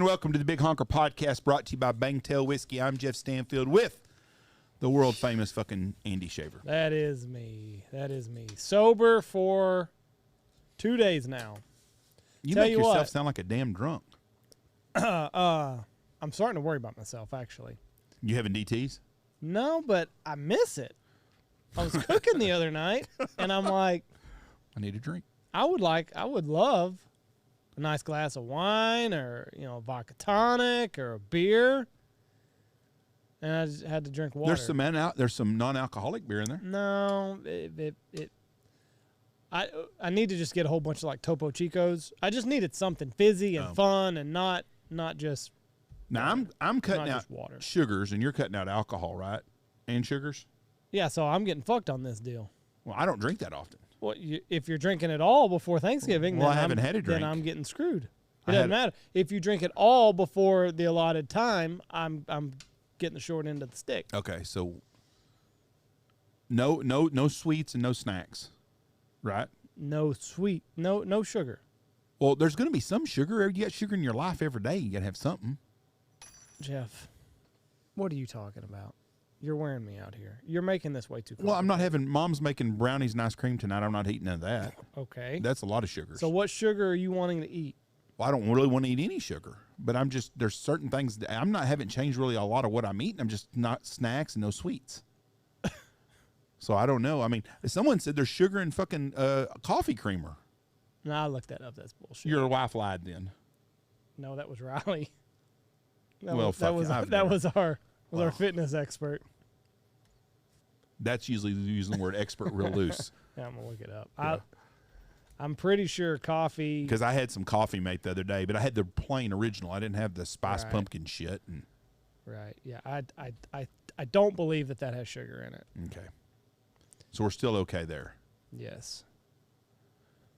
and welcome to the Big Honker Podcast, brought to you by Bangtail Whiskey. I'm Jeff Stanfield with the world famous fucking Andy Shaver. That is me. That is me. Sober for 2 days now. You make yourself sound like a damn drunk. I'm starting to worry about myself, actually. You having DTs? No, but I miss it. I was cooking the other night, and I'm like, I need a drink. I would love a nice glass of wine, or a vodka tonic, or a beer. And I just had to drink water. There's some non-alcoholic beer in there. No, I need to just get a whole bunch of like Topo Chicos. I just needed something fizzy and fun, and not just. Now I'm cutting out water. Sugars, and you're cutting out alcohol, right? And sugars. Yeah, so I'm getting fucked on this deal. Well, I don't drink that often. Well, if you're drinking it all before Thanksgiving, well, I haven't had a drink. Then I'm getting screwed. It doesn't matter if you drink it all before the allotted time. I'm getting the short end of the stick. Okay, so no sweets and no snacks, right? No sweet, no sugar. Well, there's going to be some sugar. You got sugar in your life every day. You got to have something. Jeff, what are you talking about? You're wearing me out here. You're making this way too complicated. Well, I'm not having. Mom's making brownies and ice cream tonight. I'm not eating none of that. Okay. That's a lot of sugar. So what sugar are you wanting to eat? Well, I don't really want to eat any sugar, but there's certain things that haven't changed really a lot of what I'm eating. I'm just not snacks and no sweets. So I don't know. I mean, someone said there's sugar in fucking coffee creamer. No, I looked that up. That's bullshit. Your wife lied then. No, that was Riley. That was our fitness expert. That's usually using the word expert real loose. Yeah, I'm gonna look it up. Yeah. I'm pretty sure coffee. Because I had some coffee mate the other day, but I had the plain original. I didn't have the spiced pumpkin shit. Right. Yeah. I don't believe that has sugar in it. Okay. So we're still okay there. Yes.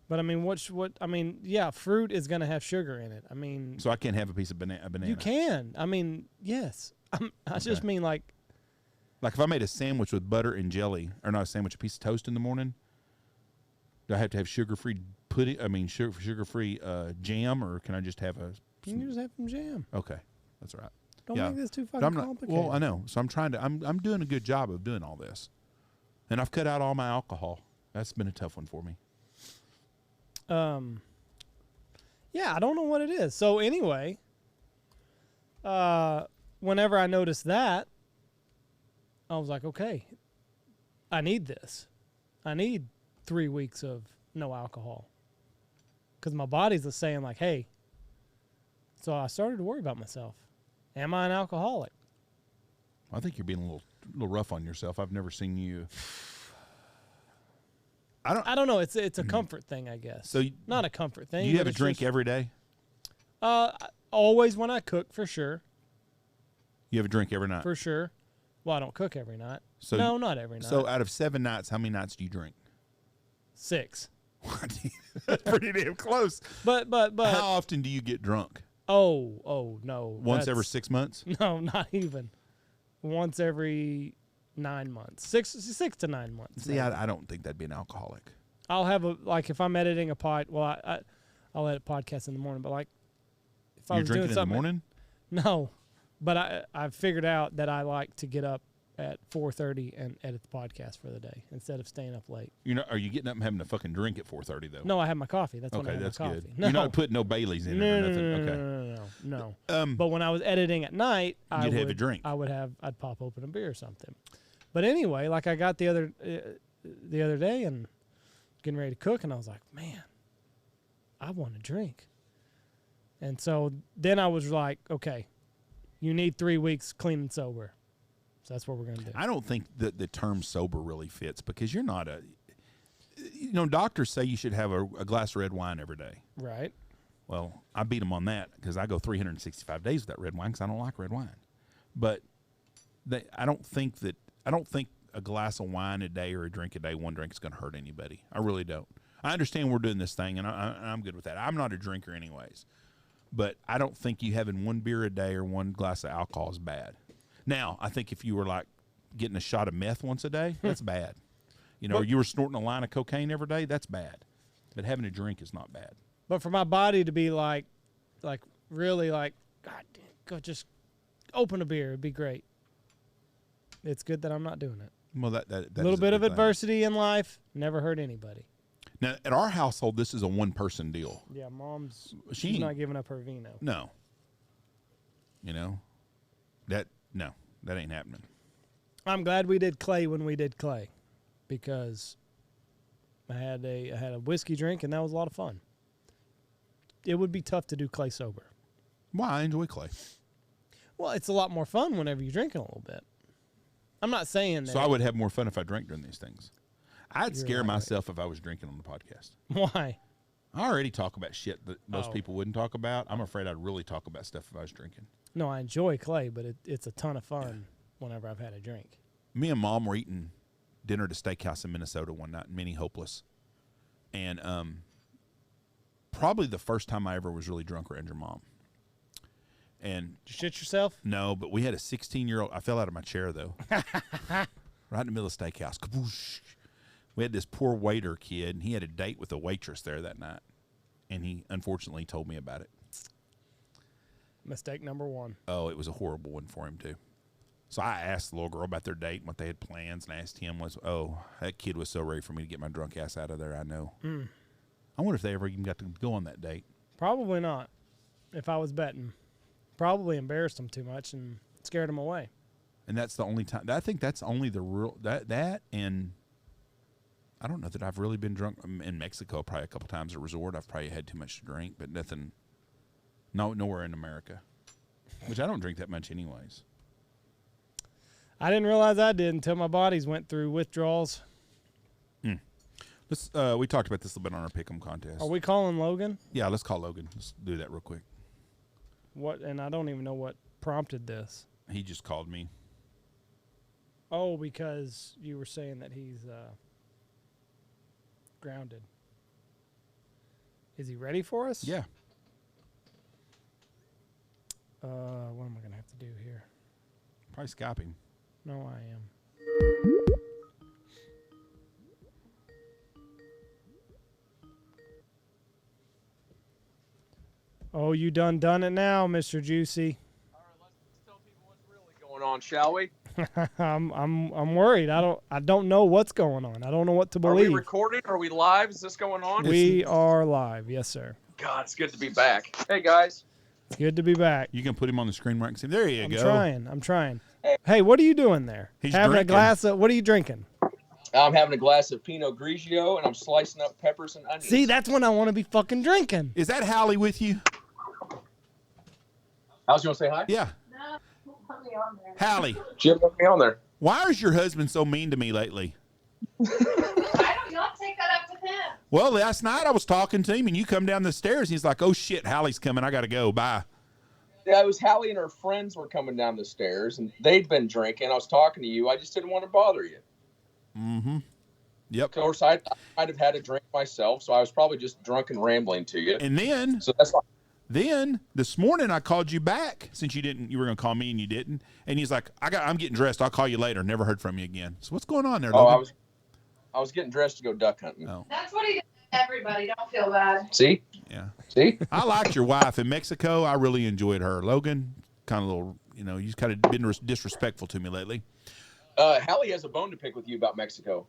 But I mean, yeah, fruit is going to have sugar in it. I mean, so I can't have a piece of banana. You can. I mean, yes. I just mean like if I made a sandwich with butter and jelly, or not a sandwich, a piece of toast in the morning, do I have to have sugar-free pudding? I mean, sugar-free jam, or can I just have You can just have some jam. Okay, that's all right. Don't make this too fucking complicated. Well, I know. So I'm doing a good job of doing all this, and I've cut out all my alcohol. That's been a tough one for me. Yeah, I don't know what it is. So anyway, whenever I noticed that, I was like, okay, I need this. I need 3 weeks of no alcohol. Because my body's just saying like, hey. So I started to worry about myself. Am I an alcoholic? I think you're being a little rough on yourself. I've never seen you. I don't know. It's a comfort thing, I guess. So not a comfort thing. Do you have a drink every day? Always when I cook, for sure. You have a drink every night? For sure. Well, I don't cook every night. So no, not every night. So out of 7 nights, how many nights do you drink? 6. That's pretty damn close. But how often do you get drunk? Oh no. Once every 6 months? No, not even. Once every 9 months. 6 to 9 months. See, I don't think that'd be an alcoholic. I'll have if I'm editing a I'll edit podcasts in the morning, but like if I was doing something in the morning? No. But I've figured out that I like to get up at 4:30 and edit the podcast for the day instead of staying up late. Are you getting up and having a fucking drink at 4:30 though? No, I have my coffee. That's when I have my coffee. Good. No. You're not putting no Baileys in it or nothing. No. But when I was editing at night, I'd have a drink. I'd pop open a beer or something. But anyway, like I got the other day and getting ready to cook, and I was like, man, I want a drink. And so then I was like, okay, you need 3 weeks clean and sober. So that's what we're going to do. I don't think that the term sober really fits because you're not doctors say you should have a glass of red wine every day. Right. Well, I beat them on that because I go 365 days without red wine because I don't like red wine. But I don't think a glass of wine a day or a drink a day, one drink is going to hurt anybody. I really don't. I understand we're doing this thing, and I'm good with that. I'm not a drinker anyways. But I don't think you having one beer a day or one glass of alcohol is bad. Now, I think if you were like getting a shot of meth once a day, that's bad. Or you were snorting a line of cocaine every day, that's bad. But having a drink is not bad. But for my body to be like really like God damn, go just open a beer. It'd be great. It's good that I'm not doing it. Well, that A little bit of adversity in life never hurt anybody. Now, at our household, this is a one-person deal. Yeah, she's not giving up her vino. No. You know, that ain't happening. I'm glad we did clay when we did clay, because I had a whiskey drink and that was a lot of fun. It would be tough to do clay sober. Well, I enjoy clay. Well, it's a lot more fun whenever you're drinking a little bit. I'm not saying that. So I would have more fun if I drank during these things. I'd scare myself if I was drinking on the podcast. Why? I already talk about shit that most people wouldn't talk about. I'm afraid I'd really talk about stuff if I was drinking. No, I enjoy clay, but it's a ton of fun whenever I've had a drink. Me and Mom were eating dinner at a steakhouse in Minnesota one night, Mini Hopeless. And probably the first time I ever was really drunk around your mom. And did you shit yourself? No, but we had a 16-year-old. I fell out of my chair, though. Right in the middle of the steakhouse. Kaboosh. We had this poor waiter kid, and he had a date with a waitress there that night. And he, unfortunately, told me about it. Mistake number one. Oh, it was a horrible one for him, too. So I asked the little girl about their date and what they had plans, and I asked him, that kid was so ready for me to get my drunk ass out of there, I know. I wonder if they ever even got to go on that date. Probably not, if I was betting. Probably embarrassed him too much and scared him away. And that's the only time. I think that's only the real, that and I don't know that I've really been drunk in Mexico probably a couple times at a resort. I've probably had too much to drink, but nowhere in America, which I don't drink that much anyways. I didn't realize I did until my bodies went through withdrawals. We talked about this a little bit on our Pick'em contest. Are we calling Logan? Yeah, let's call Logan. Let's do that real quick. What? And I don't even know what prompted this. He just called me. Oh, because you were saying that he's grounded. Is he ready for us? Yeah. What am I going to have to do here? Probably Skyping. No, I am. Oh, you done it now, Mr. Juicy. All right, let's tell people what's really going on, shall we? I'm worried. I don't know what's going on. I don't know what to believe. Are we recording? Are we live? Is this going on? We are live. Yes, sir. God, it's good to be back. Hey, guys. It's good to be back. You can put him on the screen where I can see him. There you go. I'm trying. Hey, what are you doing there? He's having drinking. A glass of, what are you drinking? I'm having a glass of Pinot Grigio, and I'm slicing up peppers and onions. See, that's when I want to be fucking drinking. Is that Hallie with you? How's you want to say hi? Yeah. No, don't put me on there. Hallie. Jim, put me on there. Why is your husband so mean to me lately? Y'all take that up with him. Well, last night I was talking to him, and you come down the stairs, and he's like, oh, shit, Hallie's coming. I got to go. Bye. Yeah, it was Hallie and her friends were coming down the stairs, and they'd been drinking. I was talking to you. I just didn't want to bother you. Mm-hmm. Yep. Of course, I'd have had a drink myself, so I was probably just drunk and rambling to you. And then, so that's why. Then this morning I called you back since you were going to call me and you didn't. And he's like, I'm getting dressed. I'll call you later. Never heard from you again. So what's going on there, Logan? I was getting dressed to go duck hunting. Oh. That's what he does to everybody. Don't feel bad. See? Yeah. See? I liked your wife in Mexico. I really enjoyed her. Logan, kind of a little, you've kind of been disrespectful to me lately. Hallie has a bone to pick with you about Mexico.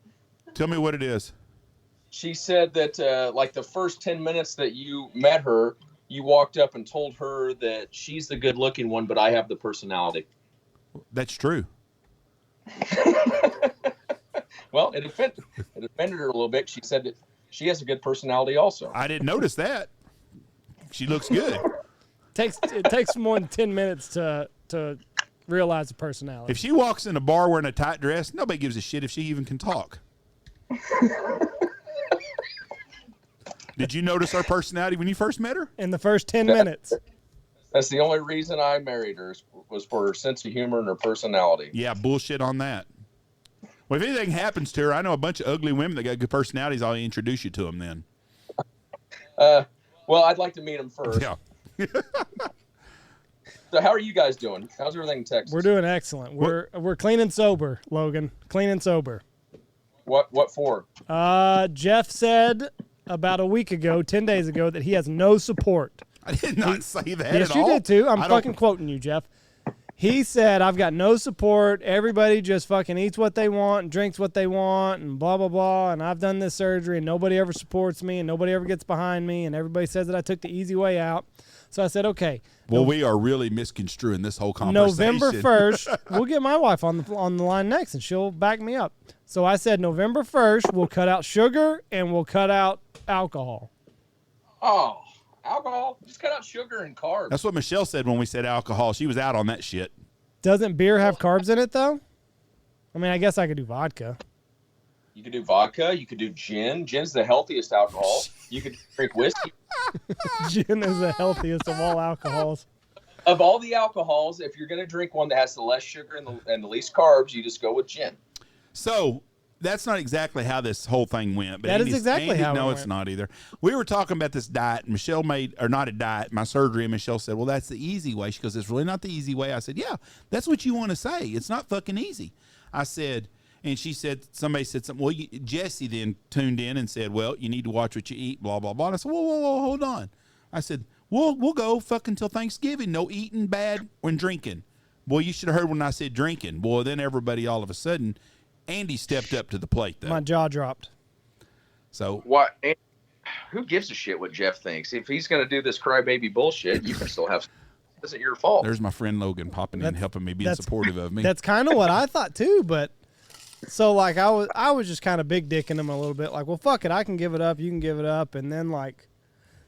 Tell me what it is. She said that like the first 10 minutes that you met her, you walked up and told her that she's the good-looking one, but I have the personality. That's true. Well, it offended her a little bit. She said that she has a good personality also. I didn't notice that. She looks good. It takes more than 10 minutes to realize the personality. If she walks in a bar wearing a tight dress, nobody gives a shit if she even can talk. Did you notice her personality when you first met her? In the first 10 minutes. That's the only reason I married her was for her sense of humor and her personality. Yeah, bullshit on that. Well, if anything happens to her, I know a bunch of ugly women that got good personalities. I'll introduce you to them then. Well, I'd like to meet them first. Yeah. So how are you guys doing? How's everything in Texas? We're doing excellent. We're clean and sober, Logan. Clean and sober. What for? Jeff said about a week ago, 10 days ago, that he has no support. I did not say that Yes, at you all. did too. I'm I don't- fucking quoting you, Jeff. He said, I've got no support. Everybody just fucking eats what they want and drinks what they want and blah, blah, blah. And I've done this surgery and nobody ever supports me and nobody ever gets behind me. And everybody says that I took the easy way out. So I said, okay. Well, we are really misconstruing this whole conversation. November 1st, we'll get my wife on the line next and she'll back me up. So I said, November 1st, we'll cut out sugar and we'll cut out alcohol. Oh, alcohol. Just cut out sugar and carbs. That's what Michelle said when we said alcohol. She was out on that shit. Doesn't beer have carbs in it, though? I mean, I guess I could do vodka. You could do vodka. You could do gin. Gin's the healthiest alcohol. You could drink whiskey. Gin is the healthiest of all alcohols. Of all the alcohols, if you're going to drink one that has the less sugar and the least carbs, you just go with gin. So that's not exactly how this whole thing went. But That is exactly how it No, went. it's not either. We were talking about this diet. Michelle not a diet, my surgery. And Michelle said, well, that's the easy way. She goes, it's really not the easy way. I said, yeah, that's what you want to say. It's not fucking easy. I said, and she said, somebody said something. Well, Jesse then tuned in and said, well, you need to watch what you eat, blah, blah, blah. And I said, whoa, hold on. I said, we'll go fucking till Thanksgiving. No eating bad when drinking. Boy, you should have heard when I said drinking. Boy, then everybody all of a sudden, Andy stepped up to the plate, though. My jaw dropped. So What? Who gives a shit what Jeff thinks? If he's going to do this crybaby bullshit, you can still have. It isn't your fault. there's my friend Logan popping in, helping me, being supportive of me. That's kind of what I thought, too, but... So, like, I was just kind of big dicking him a little bit. Like, well, fuck it. I can give it up. You can give it up. And then, like...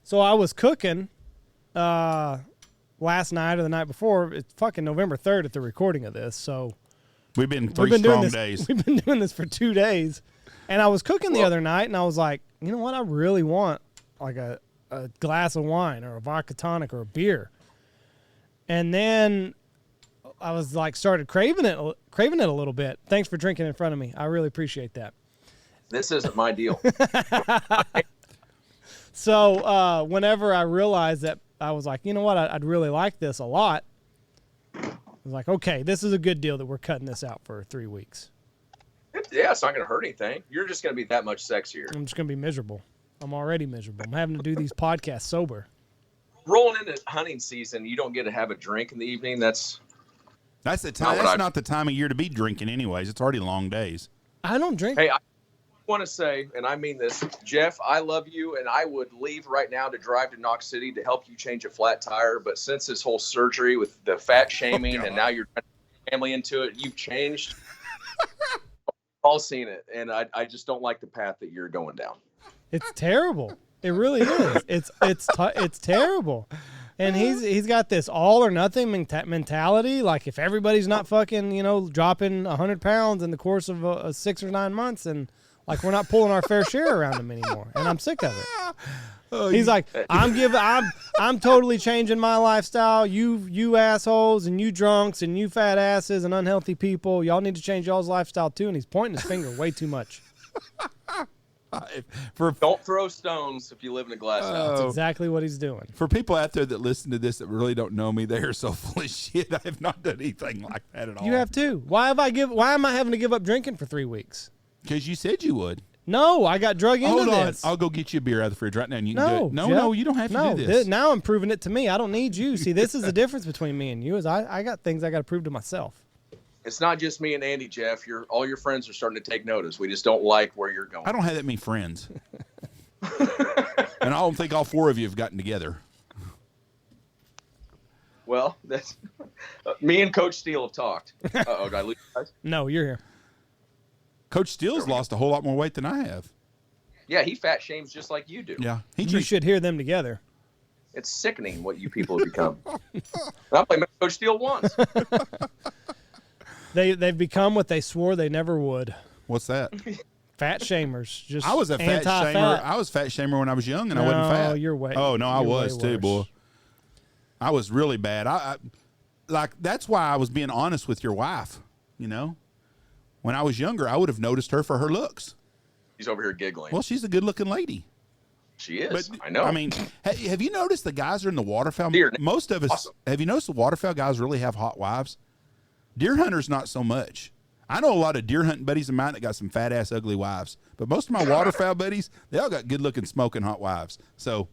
So, I was cooking last night or the night before. It's fucking November 3rd at the recording of this, so... We've been We've been doing this, days. We've been doing this for 2 days. And I was cooking the other night, and I was like, you know what? I really want, like, a glass of wine or a vodka tonic or a beer. And then... I was like started craving it a little bit. Thanks for drinking in front of me. I really appreciate that. This isn't my deal. So whenever I realized that, I was like, you know what? I'd really like this a lot. I was like, okay, this is a good deal that we're cutting this out for 3 weeks. Yeah, it's not going to hurt anything. You're just going to be that much sexier. I'm just going to be miserable. I'm already miserable. I'm having to do these podcasts sober. Rolling into hunting season, you don't get to have a drink in the evening. That's the time. That's not the time of year to be drinking, anyways. It's already long days. I don't drink. Hey, I want to say, and I mean this, Jeff, I love you, and I would leave right now to drive to Knox City to help you change a flat tire. But since this whole surgery with the fat shaming, and now you're trying to bring family into it, you've changed. All seen it, and I just don't like the path that you're going down. It's terrible. It really is. It's terrible. And he's got this all or nothing mentality. Like if everybody's not fucking, dropping 100 pounds in the course of 6 or 9 months, and like we're not pulling our fair share around him anymore. And I'm sick of it. He's like, I'm totally changing my lifestyle. You assholes and you drunks and you fat asses and unhealthy people, y'all need to change y'all's lifestyle too. And he's pointing his finger way too much. Don't throw stones if you live in a glass house. That's exactly what he's doing. For people out there that listen to this that really don't know me, they are so full of shit. I have not done anything like that at all. You have too. Why am I having to give up drinking for 3 weeks? Because you said you would. No, I got drug into Hold on. this. I'll go get you a beer out of the fridge right now, and you can do it. Jeff, No, you don't have to do this. Now I'm proving it to me. I don't need you. See, this is the difference between me and you is I got things I got to prove to myself. It's not just me and Andy, Jeff. All your friends are starting to take notice. We just don't like where you're going. I don't have that many friends. And I don't think all 4 of you have gotten together. Well, that's me and Coach Steele have talked. Uh-oh, did I lose you guys? No, you're here. Coach Steele's lost a whole lot more weight than I have. Yeah, he fat shames just like you do. Yeah. You should hear them together. It's sickening what you people have become. I played Coach Steele once. They've become what they swore they never would. What's that? Fat shamers. Just I was a fat anti-fat. shamer. I was fat shamer when I was young, and I wasn't fat. No, you're way. Oh no, I you're was way too, worse. boy. I was really bad. I like that's why I was being honest with your wife. When I was younger, I would have noticed her for her looks. He's over here giggling. Well, she's a good-looking lady. She is. But, I know. I mean, have you noticed the guys are in the waterfowl? Deer, Most of us. awesome. Have you noticed the waterfowl guys really have hot wives? Deer hunters, not so much. I know a lot of deer hunting buddies of mine that got some fat-ass ugly wives. But most of my waterfowl buddies, they all got good-looking, smoking hot wives. So,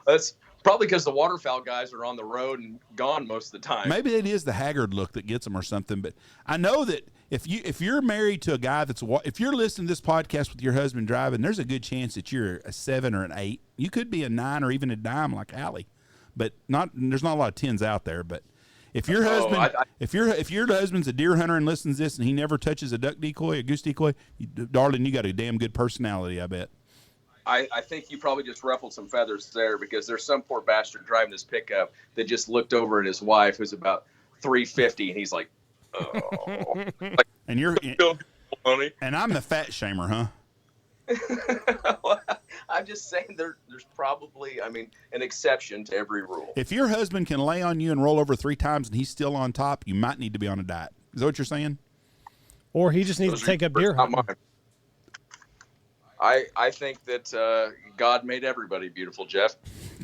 That's probably because the waterfowl guys are on the road and gone most of the time. Maybe it is the haggard look that gets them or something. But I know that if you're married to a guy if you're listening to this podcast with your husband driving, there's a good chance that you're a 7 or an 8. You could be a 9 or even a dime like Allie, but there's not a lot of 10s out there. But if your husband, if your husband's a deer hunter and listens to this and he never touches a duck decoy, a goose decoy, darling, you got a damn good personality, I bet. I think you probably just ruffled some feathers there, because there's some poor bastard driving this pickup that just looked over at his wife, who's about 350, and he's like, oh. And you're honey. And I'm the fat shamer, huh? Well, I'm just saying there's probably, an exception to every rule. If your husband can lay on you and roll over 3 times and he's still on top, you might need to be on a diet. Is that what you're saying? Or he just needs to take up deer hunting. I think that God made everybody beautiful, Jeff.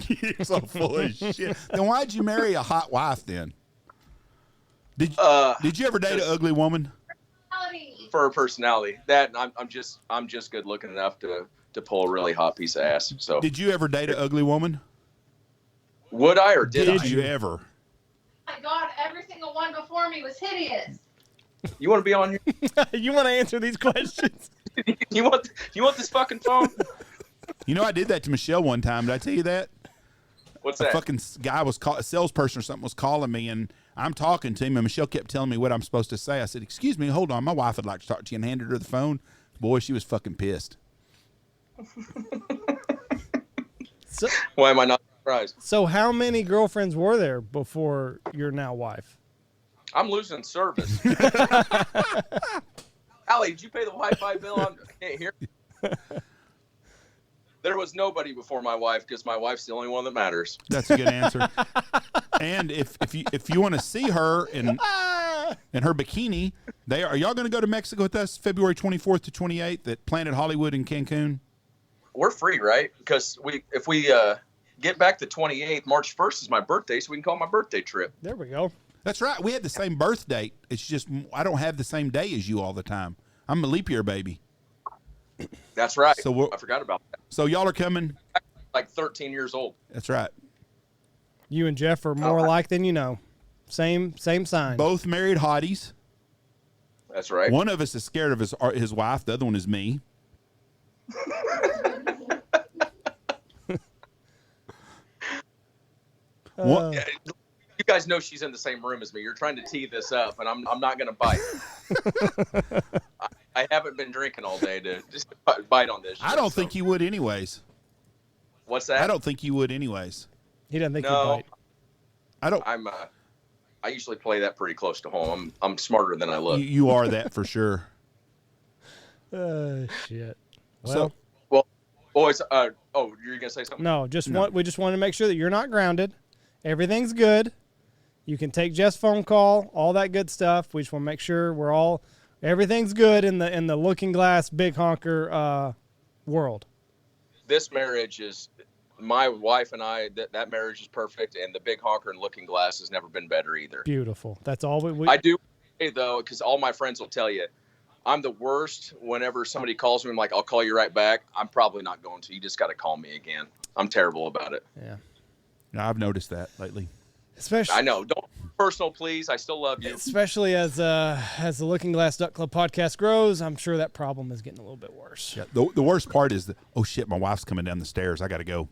You're so full of shit. Then why'd you marry a hot wife then? Did you ever date an ugly woman? For her personality, that I'm just good looking enough to pull a really hot piece of ass. So did you ever date an ugly woman? Would I or did I? Did you ever? Oh my God, every single one before me was hideous. You want to be on here? You want to answer these questions? You want this fucking phone? You know, I did that to Michelle one time. Did I tell you that? What's A that? fucking guy a salesperson or something was calling me, and I'm talking to him, and Michelle kept telling me what I'm supposed to say. I said, "Excuse me, hold on, my wife would like to talk to you," and handed her the phone. Boy, she was fucking pissed. So, Why am I not surprised? so how many girlfriends were there before your now wife? I'm losing service. Allie, did you pay the Wi-Fi bill? I can't hear. There was nobody before my wife, because my wife's the only one that matters. That's a good answer. And if you want to see her in her bikini, are y'all going to go to Mexico with us February 24th to 28th at Planet Hollywood in Cancun? We're free, right? Because if we get back the 28th, March 1st is my birthday, so we can call it my birthday trip. There we go. That's right. We had the same birth date. It's just I don't have the same day as you all the time. I'm a leap year baby. That's right. So I forgot about that. So y'all are coming? Like 13 years old. That's right. You and Jeff are more alike than you know. Same sign. Both married hotties. That's right. One of us is scared of his wife. The other one is me. You guys know she's in the same room as me. You're trying to tee this up, and I'm not going to bite. I haven't been drinking all day to just bite on this shit, I don't think you would anyways. What's that? I don't think you would anyways. He doesn't think you No. bite. I don't. I usually play that pretty close to home. I'm smarter than I look. You are that for sure. Shit. So Boys, you're gonna say something? No, we just want to make sure that you're not grounded. Everything's good. You can take Jeff's phone call, all that good stuff. We just want to make sure everything's good in the Looking Glass Big Honker world. This marriage is, my wife and I, that marriage is perfect, and the Big Honker and Looking Glass has never been better either. Beautiful. That's all we I do say, though, because all my friends will tell you, I'm the worst whenever somebody calls me. I'm like, I'll call you right back. I'm probably not going to. You just got to call me again. I'm terrible about it. Yeah. No, I've noticed that lately. Especially, I know. Don't personal, please. I still love you. Especially as the Looking Glass Duck Club podcast grows, I'm sure that problem is getting a little bit worse. Yeah, the worst part is oh shit, my wife's coming down the stairs. I got to go.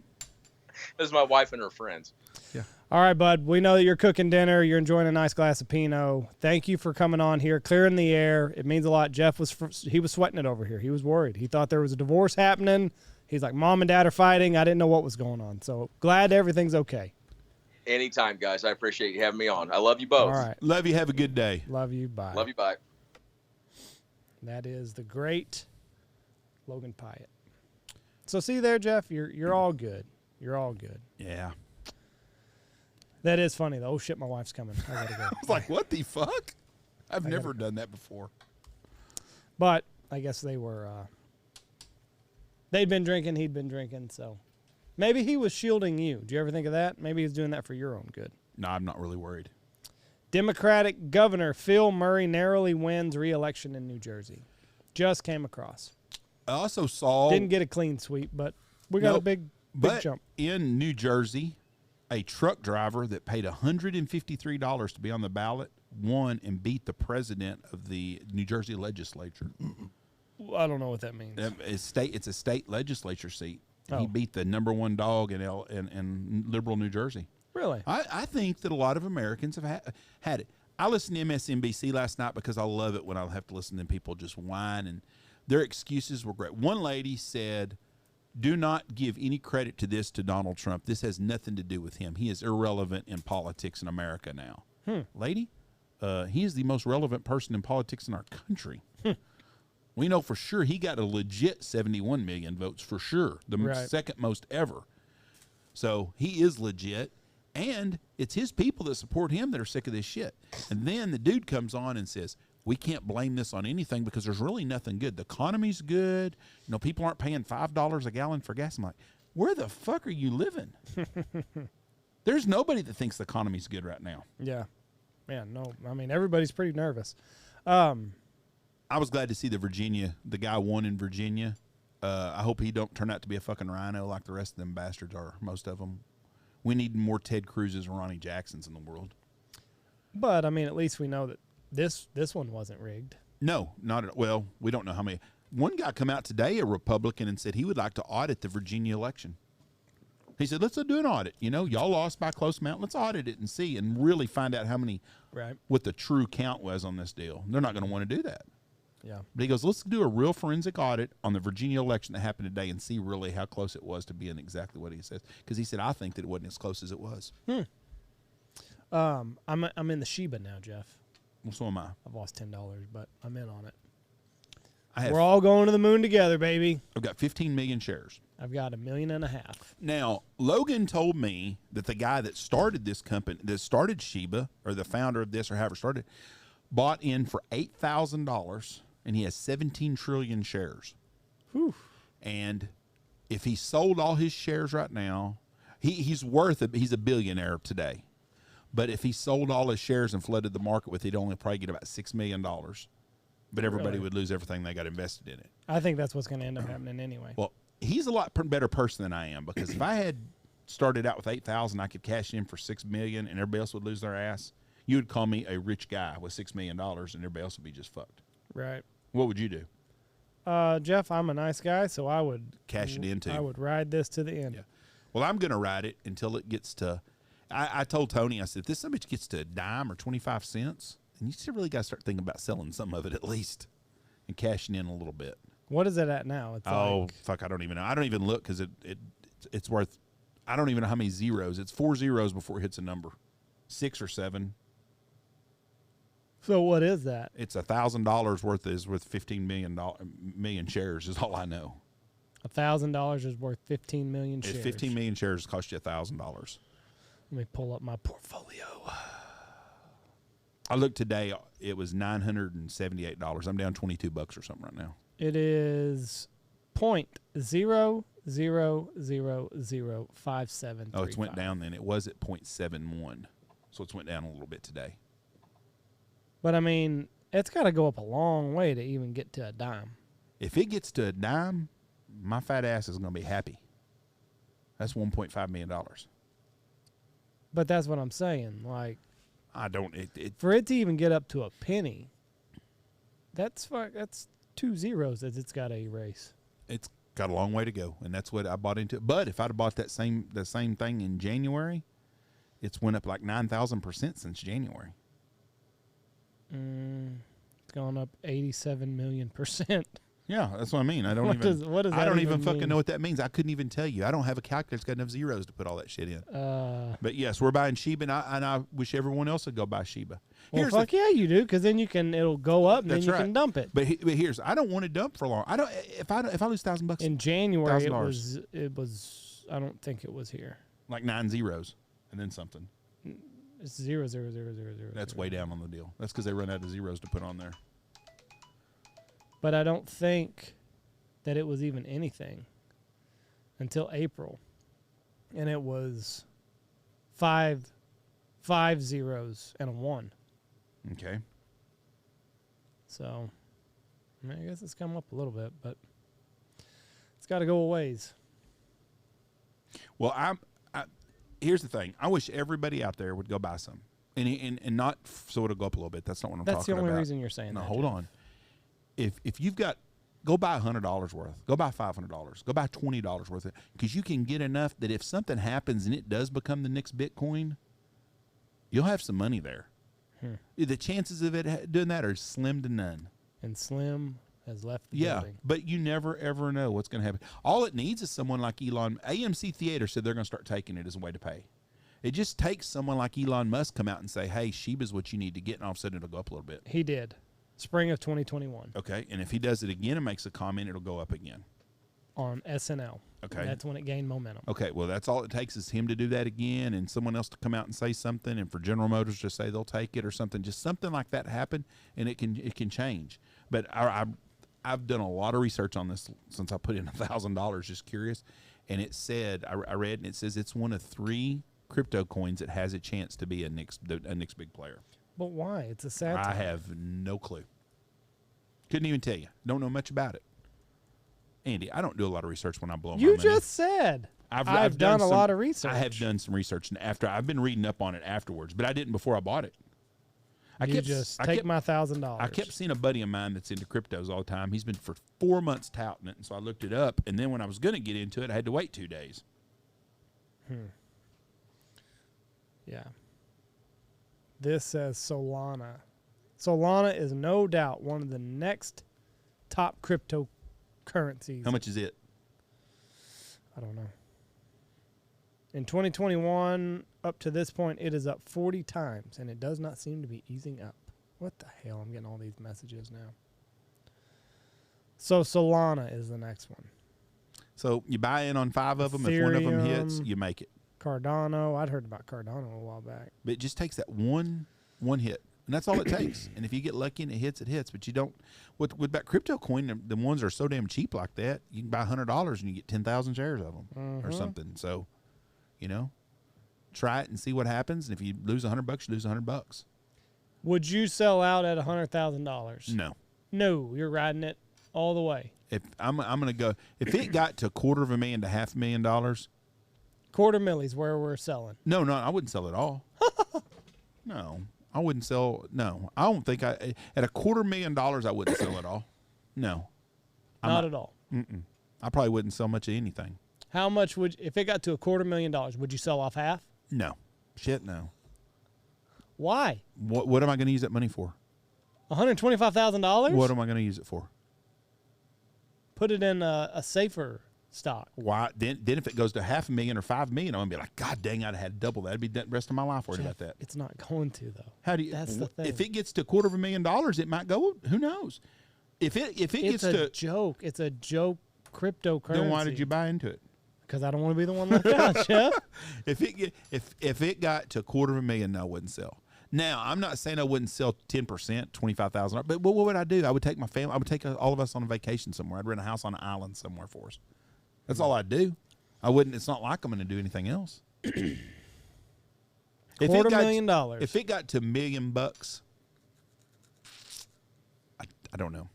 This is my wife and her friends. Yeah. All right, bud. We know that you're cooking dinner. You're enjoying a nice glass of Pinot. Thank you for coming on here, clearing the air. It means a lot. Jeff was sweating it over here. He was worried. He thought there was a divorce happening. He's like, Mom and Dad are fighting. I didn't know what was going on. So glad everything's okay. Anytime, guys. I appreciate you having me on. I love you both. All right. Love you. Have a good day. Love you. Bye. Love you. Bye. That is the great Logan Pyeatt. So see there, Jeff, you're all good. You're all good. Yeah. That is funny though. Oh shit, my wife's coming. I gotta go. I was like, what the fuck? I've never done that before. But I guess they were they'd been drinking, he'd been drinking, so maybe he was shielding you. Do you ever think of that? Maybe he's doing that for your own good. No, I'm not really worried. Democratic Governor Phil Murray narrowly wins re-election in New Jersey. Just came across. I also saw... Didn't get a clean sweep, but we got a big But jump. in New Jersey, a truck driver that paid $153 to be on the ballot won and beat the president of the New Jersey legislature. I don't know what that means. It's a state legislature seat. Oh. He beat the number one dog in liberal New Jersey. Really? I think that a lot of Americans have had it. I listened to MSNBC last night because I love it when I have to listen to people just whine, and their excuses were great. One lady said, do not give any credit to Donald Trump. This has nothing to do with him. He is irrelevant in politics in America now. Lady, he is the most relevant person in politics in our country. We know for sure he got a legit 71 million votes for sure, the second most ever. So he is legit, and it's his people that support him that are sick of this shit. And then the dude comes on and says, we can't blame this on anything because there's really nothing good. The economy's good. You know, people aren't paying $5 a gallon for gas. I'm like, where the fuck are you living? There's nobody that thinks the economy's good right now. Yeah. Man, no. I mean, everybody's pretty nervous. I was glad to see the guy won in Virginia. I hope he don't turn out to be a fucking rhino like the rest of them bastards are, most of them. We need more Ted Cruz's and Ronnie Jacksons in the world. But, I mean, at least we know that this one wasn't rigged. No, not at all. Well, we don't know how many. One guy come out today, a Republican, and said he would like to audit the Virginia election. He said, let's do an audit. You know, y'all lost by a close amount. Let's audit it and see and really find out how many, what the true count was on this deal. They're not going to want to do that. Yeah. But he goes, let's do a real forensic audit on the Virginia election that happened today and see really how close it was to being exactly what he says. Because he said, I think that it wasn't as close as it was. I'm in the Sheba now, Jeff. Well, so am I. I've lost $10, but I'm in on it. We're all going to the moon together, baby. I've got 15 million shares. I've got 1.5 million. Now, Logan told me that the guy that started this company, that started Sheba, or the founder of this, or however started, bought in for $8,000, and he has 17 trillion shares. Whew. And if he sold all his shares right now, he's a billionaire today. But if he sold all his shares and flooded the market with it, he'd only probably get about $6 million. But everybody would lose everything they got invested in it. I think that's what's going to end up happening anyway. Well, he's a lot better person than I am, because if I had started out with 8,000, I could cash in for $6 million, and everybody else would lose their ass. You would call me a rich guy with $6 million, and everybody else would be just fucked. Right. What would you do? Jeff, I'm a nice guy, so I would cash it in too. I would ride this to the end. Yeah. Well, I'm going to ride it until it gets to. I told Tony, I said, if this somebody gets to a dime or 25 cents, then you still really got to start thinking about selling some of it at least and cashing in a little bit. What is it at now? It's fuck, I don't even know. I don't even look because it's worth. I don't even know how many zeros. It's 4 zeros before it hits a number, 6 or 7. So what is that? It's $1,000 worth is worth 15 million shares is all I know. $1,000 is worth 15 million shares. 15 million shares cost you $1,000. Let me pull up my portfolio. I looked today. It was $978. I'm down $22 or something right now. It is .000005735. Oh, it's went down then. It was at 0.71, so it's went down a little bit today. But I mean, it's got to go up a long way to even get to a dime. If it gets to a dime, my fat ass is going to be happy. That's $1.5 million. But that's what I'm saying. Like, for it to even get up to a penny, that's 2 zeros that it's got to erase. It's got a long way to go, and that's what I bought into. But if I'd have bought the same thing in January, it's went up like 9,000% since January. It's gone up 87 million%. Yeah, that's what I mean. I don't what does that I don't even fucking mean? know what that means. I couldn't even tell you. I don't have a calculator that's got enough zeros to put all that shit in. But yes, we're buying Sheba, and I wish everyone else would go buy Sheba. Well, fuck yeah, you do, because then it'll go up, and then you can dump it. But here's, I don't want to dump for long. I don't. If I lose $1,000 in January, it was. I don't think it was here. Like 9 zeros, and then something. It's 0, 0, 0, 0, 0. That's way down on the deal. That's because they run out of zeros to put on there. But I don't think that it was even anything until April, and it was 5 zeros and a 1. Okay. So, I mean, I guess it's come up a little bit, but it's got to go a ways. Well, here's the thing. I wish everybody out there would go buy some, and not so it'll go up a little bit. That's not what I'm talking about. That's the only reason you're saying that. that. Hold on. If you've got, go buy $100 worth. Go buy $500. Go buy $20 worth. Because you can get enough that if something happens and it does become the next Bitcoin, you'll have some money there. The chances of it doing that are slim to none. And Slim has left the building. But you never, ever know what's going to happen. All it needs is someone like Elon. AMC Theater said they're going to start taking it as a way to pay. It just takes someone like Elon Musk come out and say, hey, Shiba's what you need to get, and all of a sudden it'll go up a little bit. He did. Spring of 2021. Okay, and if he does it again and makes a comment, it'll go up again. On SNL. Okay. That's when it gained momentum. Okay, well, that's all it takes is him to do that again and someone else to come out and say something, and for General Motors to say they'll take it or something. Just something like that happen, and it can change. But I've done a lot of research on this since I put in $1,000, just curious, and it said, I read, and it says it's one of 3 crypto coins that has a chance to be a next big player. But why? It's a sad I time. have no clue. Couldn't even tell you. Don't know much about it. Andy, I don't do a lot of research when I blow my money. You just said. I've done a lot of research. I have done some research, and I've been reading up on it afterwards, but I didn't before I bought it. My $1,000. I kept seeing a buddy of mine that's into cryptos all the time. He's been for 4 months touting it, and so I looked it up, and then when I was going to get into it, I had to wait 2 days. Yeah. This says Solana. Solana is no doubt one of the next top cryptocurrencies. How much is it? I don't know. In 2021, up to this point, it is up 40 times, and it does not seem to be easing up. What the hell? I'm getting all these messages now. So Solana is the next one. So you buy in on 5 of them. If one of them hits, you make it. Cardano. I'd heard about Cardano a while back. But it just takes that one hit. And that's all it takes. And if you get lucky and it hits, it hits. But you don't. With that crypto coin, the ones are so damn cheap like that, you can buy $100 and you get 10,000 shares of them or something. So, try it and see what happens. And if you lose $100, you lose $100. Would you sell out at $100,000? No. No, you're riding it all the way. If I'm going to go, if it got to $250,000 to $500,000. $250,000 where we're selling. No, I wouldn't sell it all. No. I wouldn't sell. No, I don't think at $250,000 I wouldn't sell it all. No, not at all. I probably wouldn't sell much of anything. How much if it got to $250,000? Would you sell off half? No, shit, no. Why? What am I going to use that money for? $125,000. What am I going to use it for? Put it in a safer stock. Why? Then if it goes to $500,000 or $5 million, I'm gonna be like, God dang, I'd have had double that. I'd be the rest of my life worried about that. It's not going to though. How do you? That's the thing. If it gets to $250,000, it might go. Who knows? If it gets to a joke. It's a joke cryptocurrency. Then why did you buy into it? Because I don't want to be the one left out, Jeff. If it got to $250,000, no, I wouldn't sell. Now, I'm not saying I wouldn't sell 10%, $25,000, but what would I do? I would take my family. I would take all of us on a vacation somewhere. I'd rent a house on an island somewhere for us. That's all I'd do. I wouldn't. It's not like I'm going to do anything else. $250,000. If it got to $1 million, I don't know.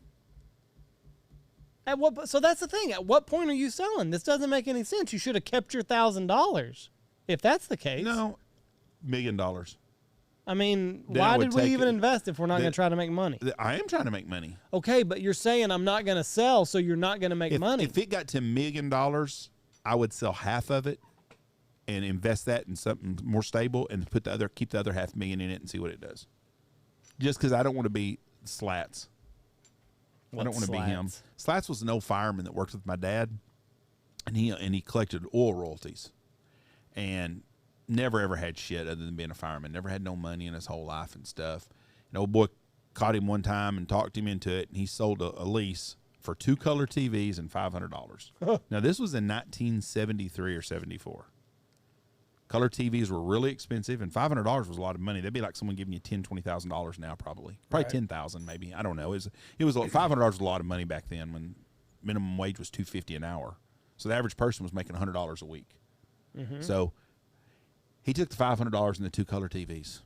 So that's the thing. At what point are you selling? This doesn't make any sense. You should have kept your $1,000. If that's the case. No, $1 million. I mean, Then why I would did we take even it. invest if we're not going to try to make money? I am trying to make money. Okay, but you're saying I'm not going to sell, so you're not going to make money. If it got to $1 million, I would sell half of it and invest that in something more stable and keep the other $500,000 in it and see what it does. Just because I don't want to be Slats. I don't want to be him. Slats was an old fireman that worked with my dad, and he collected oil royalties, and never ever had shit other than being a fireman. Never had no money in his whole life and stuff. And old boy caught him one time and talked him into it, and he sold a lease for 2 color TVs and $500. Now this was in 1973 or 74. Color TVs were really expensive, and $500 was a lot of money. That'd be like someone giving you $10,000, $20,000 now, probably Right. $10,000 maybe. I don't know. It was $500 was a lot of money back then when minimum wage was $250 an hour. So the average person was making $100 a week. So he took the $500 and the 2 color TVs,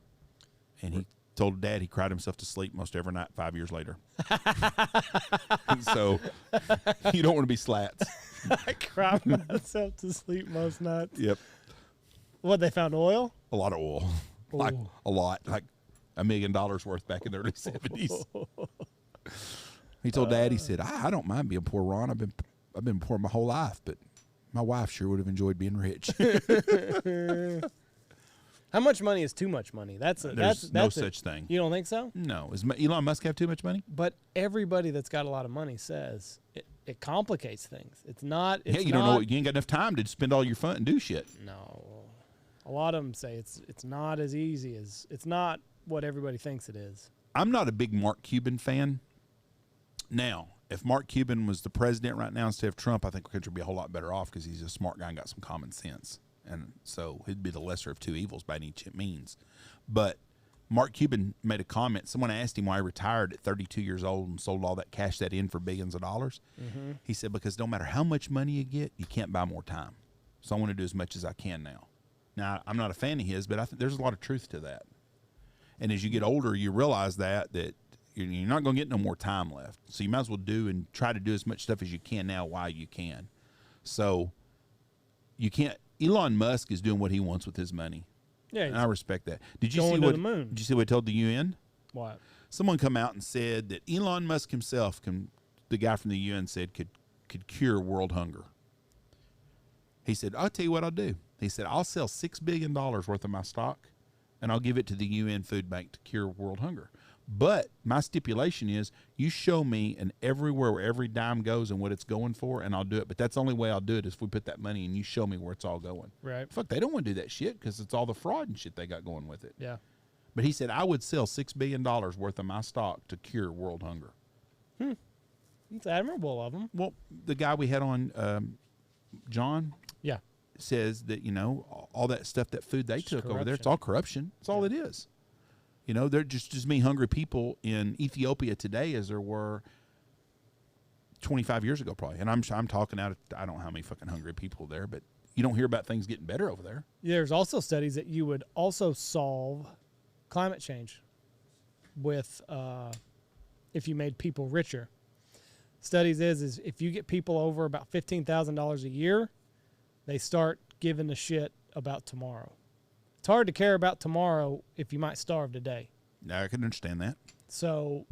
and he told Dad he cried himself to sleep most every night 5 years later. So you don't want to be slats. I cry myself to sleep most nights. Yep. What, they found oil? A lot of oil. Like Ooh. a lot. Like $1 million worth back in the early 70s. He told Dad, he said, I don't mind being poor, Ron. I've been poor my whole life, but my wife sure would have enjoyed being rich. How much money is too much money? There's no such thing. You don't think so? No. Does Elon Musk have too much money? But everybody that's got a lot of money says it complicates things. It's not. It's You don't know. You ain't got enough time to spend all your fun and do shit. No. A lot of them say it's not as easy as it's not what everybody thinks it is. I'm not a big Mark Cuban fan. Now, if Mark Cuban was the president right now instead of Trump, I think the country would be a whole lot better off because he's a smart guy and got some common sense. And so he'd be the lesser of two evils by any means. But Mark Cuban made a comment. Someone asked him why he retired at 32 years old and sold all that, cashed that in for billions of dollars. Mm-hmm. He said, because no matter how much money you get, you can't buy more time. So I want to do as much as I can now. Now, I'm not a fan of his, but I think there's a lot of truth to that. And as you get older, you realize that you're not going to get no more time left. So you might as well do and try to do as much stuff as you can now while you can. So you can't. Elon Musk is doing what he wants with his money. Yeah, and I respect that. Did you going see to what? the moon. Did you see what he told the UN? What? Someone come out and said that Elon Musk himself, the guy from the UN said, could cure world hunger. He said, "I'll tell you what I'll do." He said, "I'll sell $6 billion worth of my stock, and I'll give it to the UN Food Bank to cure world hunger. But my stipulation is you show me and everywhere where every dime goes and what it's going for, and I'll do it. But that's the only way I'll do it is if we put that money and you show me where it's all going." Right. Fuck, they don't want to do that shit because it's all the fraud and shit they got going with it. Yeah. But he said, I would sell $6 billion worth of my stock to cure world hunger. It's admirable of him. Well, the guy we had on, John, Yeah. says that, all that stuff, that food they took over there, it's corruption. all corruption. It's all it is. They're just as many hungry people in Ethiopia today as there were 25 years ago, probably. And I'm talking out of, I don't know how many fucking hungry people there, but you don't hear about things getting better over there. There's also studies that you would also solve climate change with if you made people richer. Studies is if you get people over about $15,000 a year, they start giving a shit about tomorrow. It's hard to care about tomorrow if you might starve today. I can understand that. So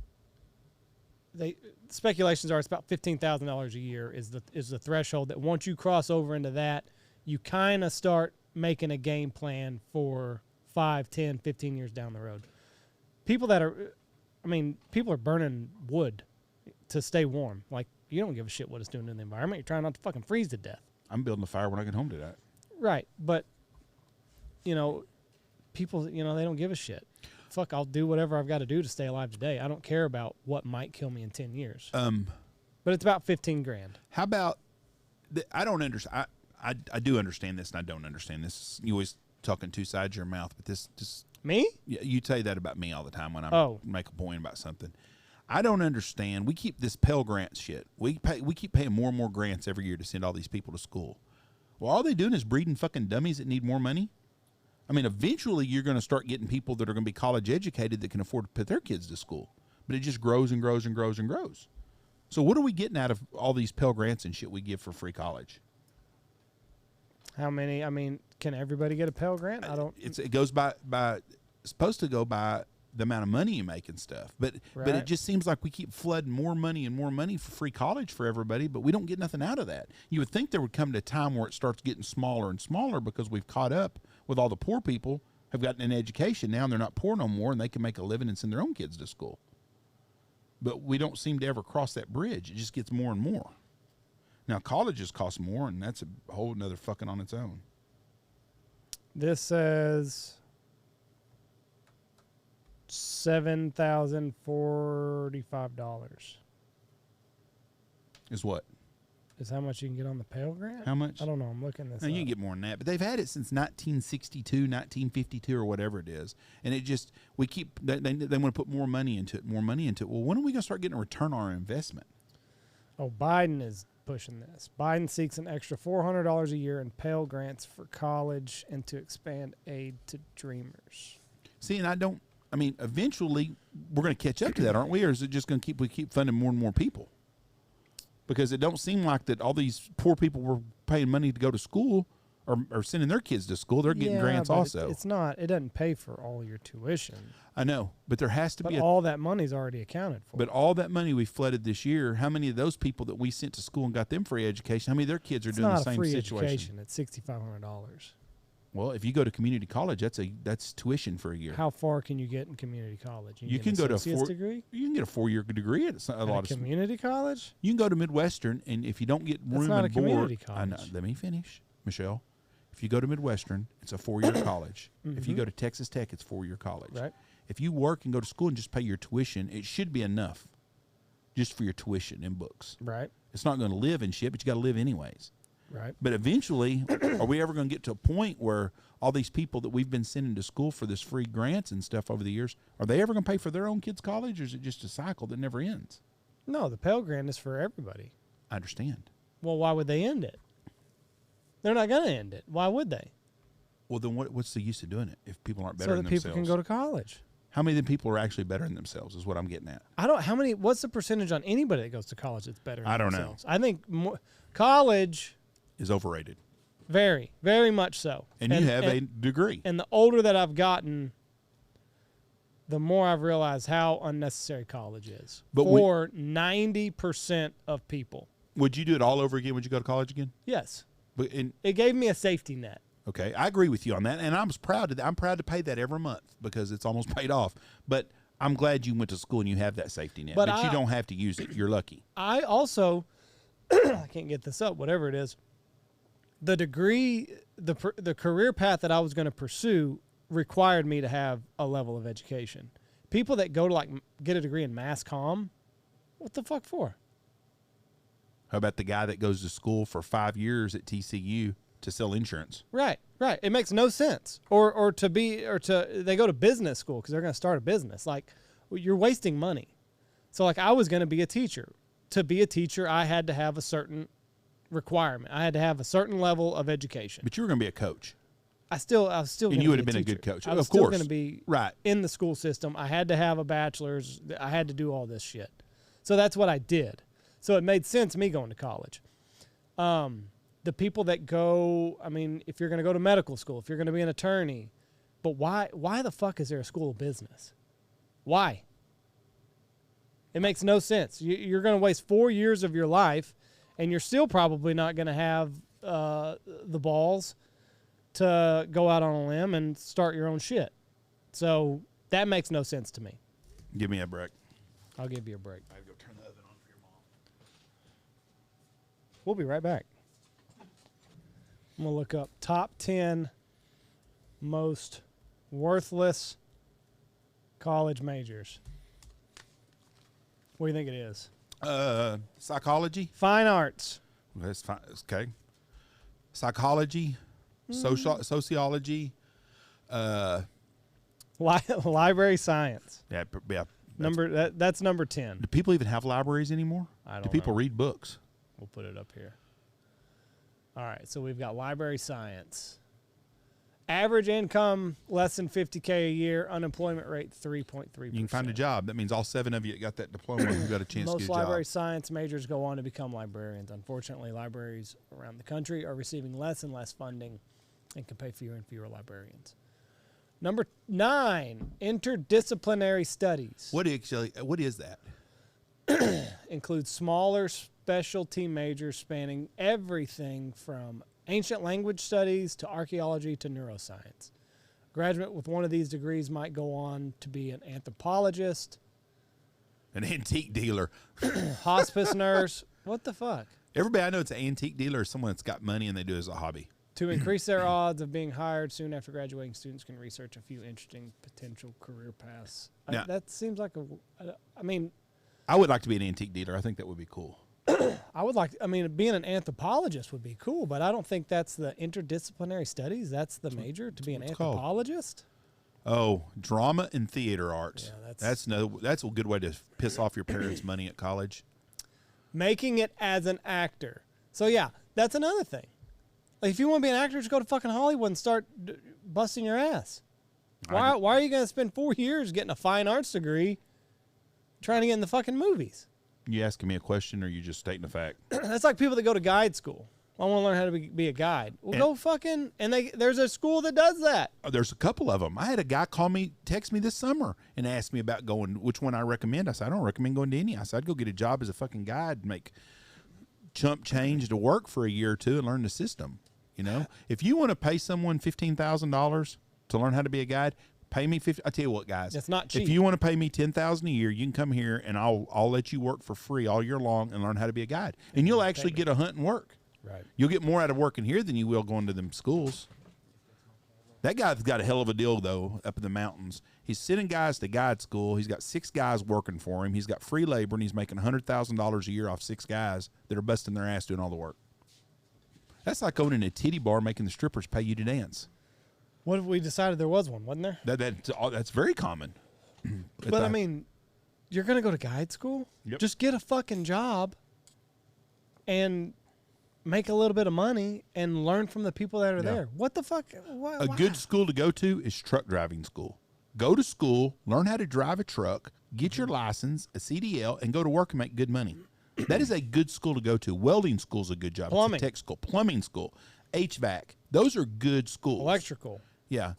speculations are it's about $15,000 a year is the threshold that once you cross over into that, you kind of start making a game plan for 5, 10, 15 years down the road. People are burning wood to stay warm. Like, you don't give a shit what it's doing to the environment. You're trying not to fucking freeze to death. I'm building a fire when I get home tonight. Right. But, people, they don't give a shit. Fuck, I'll do whatever I've got to do to stay alive today. I don't care about what might kill me in 10 years. But it's about $15,000. How about, I don't understand. I do understand this and I don't understand this. You always talking two sides of your mouth, but this just. Me? Yeah, you say that about me all the time when I make a point about something. I don't understand. We keep this Pell Grants shit. We keep paying more and more grants every year to send all these people to school. Well, all they doing is breeding fucking dummies that need more money. I mean, eventually you're going to start getting people that are going to be college educated that can afford to put their kids to school. But it just grows and grows and grows and grows. So what are we getting out of all these Pell Grants and shit we give for free college? How many? I mean, can everybody get a Pell Grant? I don't. It goes by supposed to go by the amount of money you make and stuff. But it just seems like we keep flooding more money for free college for everybody, but we don't get nothing out of that. You would think there would come to a time where it starts getting smaller and smaller because we've caught up with all the poor people have gotten an education now and they're not poor no more and they can make a living and send their own kids to school. But we don't seem to ever cross that bridge. It just gets more and more. Now, colleges cost more, and that's a whole nother fucking on its own. This says $7,045 Is what? is how much you can get on the Pell Grant. How much? I don't know. I'm looking this No, up. you can get more than that, but they've had it since 1962, 1952, or whatever it is, and it just they want to put more money into it. Well, when are we going to start getting a return on our investment? Oh, Biden is pushing this. Biden seeks an extra $400 a year in Pell Grants for college and to expand aid to Dreamers. See, and I don't I mean, eventually we're going to catch up to that, aren't we? Or is it just going to keep funding more and more people? Because it don't seem like that all these poor people were paying money to go to school or sending their kids to school. They're getting grants but also. It's not. It doesn't pay for all your tuition. I know, but there has to But be all that money's already accounted for. But all that money we flooded this year, how many of those people that we sent to school and got them free education, how many of their kids are doing the same free situation? education. It's $6,500. Well, if you go to community college, that's tuition for a year. How far can you get in community college? You get can an go to associate's degree? You can get a 4-year degree at a lot of community college. You can go to Midwestern, and if you don't get room not and a community board, I know. college. Let me finish, Michelle. If you go to Midwestern, it's a 4-year college. If you go to Texas Tech, it's 4-year college. Right. If you work and go to school and just pay your tuition, it should be enough, just for your tuition and books. Right. It's not going to live and shit, but you got to live anyways. Right. But eventually, are we ever going to get to a point where all these people that we've been sending to school for this free grants and stuff over the years, are they ever going to pay for their own kids' college, or is it just a cycle that never ends? No, the Pell Grant is for everybody. I understand. Well, why would they end it? They're not going to end it. Why would they? Well, then what's the use of doing it if people aren't better So than that themselves? people can go to college. How many of the people are actually better than themselves is what I'm getting at. What's the percentage on anybody that goes to college that's better than I don't know. themselves? I think college Is overrated. very, very much so. And you have a degree. And the older that I've gotten, the more I've realized how unnecessary college is for 90% of people. Would you do it all over again? Would you go to college again? Yes. But It gave me a safety net. okay, I agree with you on that, and I'm proud to pay that every month because it's almost paid off. But I'm glad you went to school and you have that safety net. But you don't have to use it. You're lucky. I also, I can't get this up, whatever it is, the degree, the career path that I was going to pursue required me to have a level of education. People that go to get a degree in mass comm, what the fuck for? How about the guy that goes to school for 5 years at TCU to sell insurance? Right. It makes no sense. Or they go to business school because they're going to start a business. You're wasting money. So I was going to be a teacher. To be a teacher, I had to have a certain requirement. I had to have a certain level of education. But you were going to be a coach. I was still. And you would have been a good coach. I was of course. still going to be right in the school system. I had to have a bachelor's. I had to do all this shit. So that's what I did. So it made sense me going to college. The people that go, if you're going to go to medical school, if you're going to be an attorney, but why the fuck is there a school of business? Why? It makes no sense. You're going to waste 4 years of your life, and you're still probably not going to have the balls to go out on a limb and start your own shit. So that makes no sense to me. Give me a break. I'll give you a break. I have to go turn the oven on for your mom. We'll be right back. I'm going to look up top 10 most worthless college majors. What do you think it is? Psychology. Fine arts. That's fine. Okay. Psychology, sociology, Library science. Yeah. That's number 10. Do people even have libraries anymore? I don't Do people know. read books? We'll put it up here. All right, so we've got library science. Average income less than $50K a year. Unemployment rate 3.3%. You can find a job. That means all 7 of you that got that diploma who got a chance to Most get a job. library science majors go on to become librarians. Unfortunately, libraries around the country are receiving less and less funding and can pay fewer and fewer librarians. Number 9, interdisciplinary studies. What is that? Includes smaller specialty majors spanning everything from ancient language studies to archaeology to neuroscience. A graduate with one of these degrees might go on to be an anthropologist, An antique dealer. hospice nurse. What the fuck? Everybody I know it's an antique dealer or someone that's got money and they do it as a hobby. To increase their odds of being hired soon after graduating, students can research a few interesting potential career paths. Now- That seems like I would like to be an antique dealer. I think that would be cool. being an anthropologist would be cool, but I don't think that's the interdisciplinary studies. That's the major, to be an what's it called? anthropologist. Oh, drama and theater arts. Yeah, that's a good way to piss off your parents' money at college. Making it as an actor. So yeah, that's another thing. Like if you want to be an actor, just go to fucking Hollywood and start busting your ass. Why are you going to spend 4 years getting a fine arts degree trying to get in the fucking movies? You asking me a question, or you just stating a fact? That's like people that go to guide school. I want to learn how to be a guide. Well, go fucking, and there's a school that does that. There's a couple of them. I had a guy text me this summer and ask me about going, which one I recommend. I said, I don't recommend going to any. I said, I'd go get a job as a fucking guide and make chump change to work for a year or two and learn the system. You know, if you want to pay someone $15,000 to learn how to be a guide, pay me $50,000. I tell you what, guys, it's not cheap. If you want to pay me $10,000 a year, you can come here and I'll let you work for free all year long and learn how to be a guide, and you'll actually get a hunt and work. Right. You'll get more out of working here than you will going to them schools. That guy's got a hell of a deal, though, up in the mountains. He's sending guys to guide school. He's got 6 guys working for him. He's got free labor, and he's making $100,000 a year off 6 guys that are busting their ass doing all the work. That's like owning a titty bar making the strippers pay you to dance. What if we decided there was one, wasn't there? That's very common. But, I mean, you're going to go to guide school? Yep. Just get a fucking job and make a little bit of money and learn from the people that are there. What the fuck? A good school to go to is truck driving school. Go to school, learn how to drive a truck, get your license, a CDL, and go to work and make good money. That is a good school to go to. Welding school is a good job. Plumbing. It's a tech school. Plumbing school. HVAC. Those are good schools. Electrical. Yeah.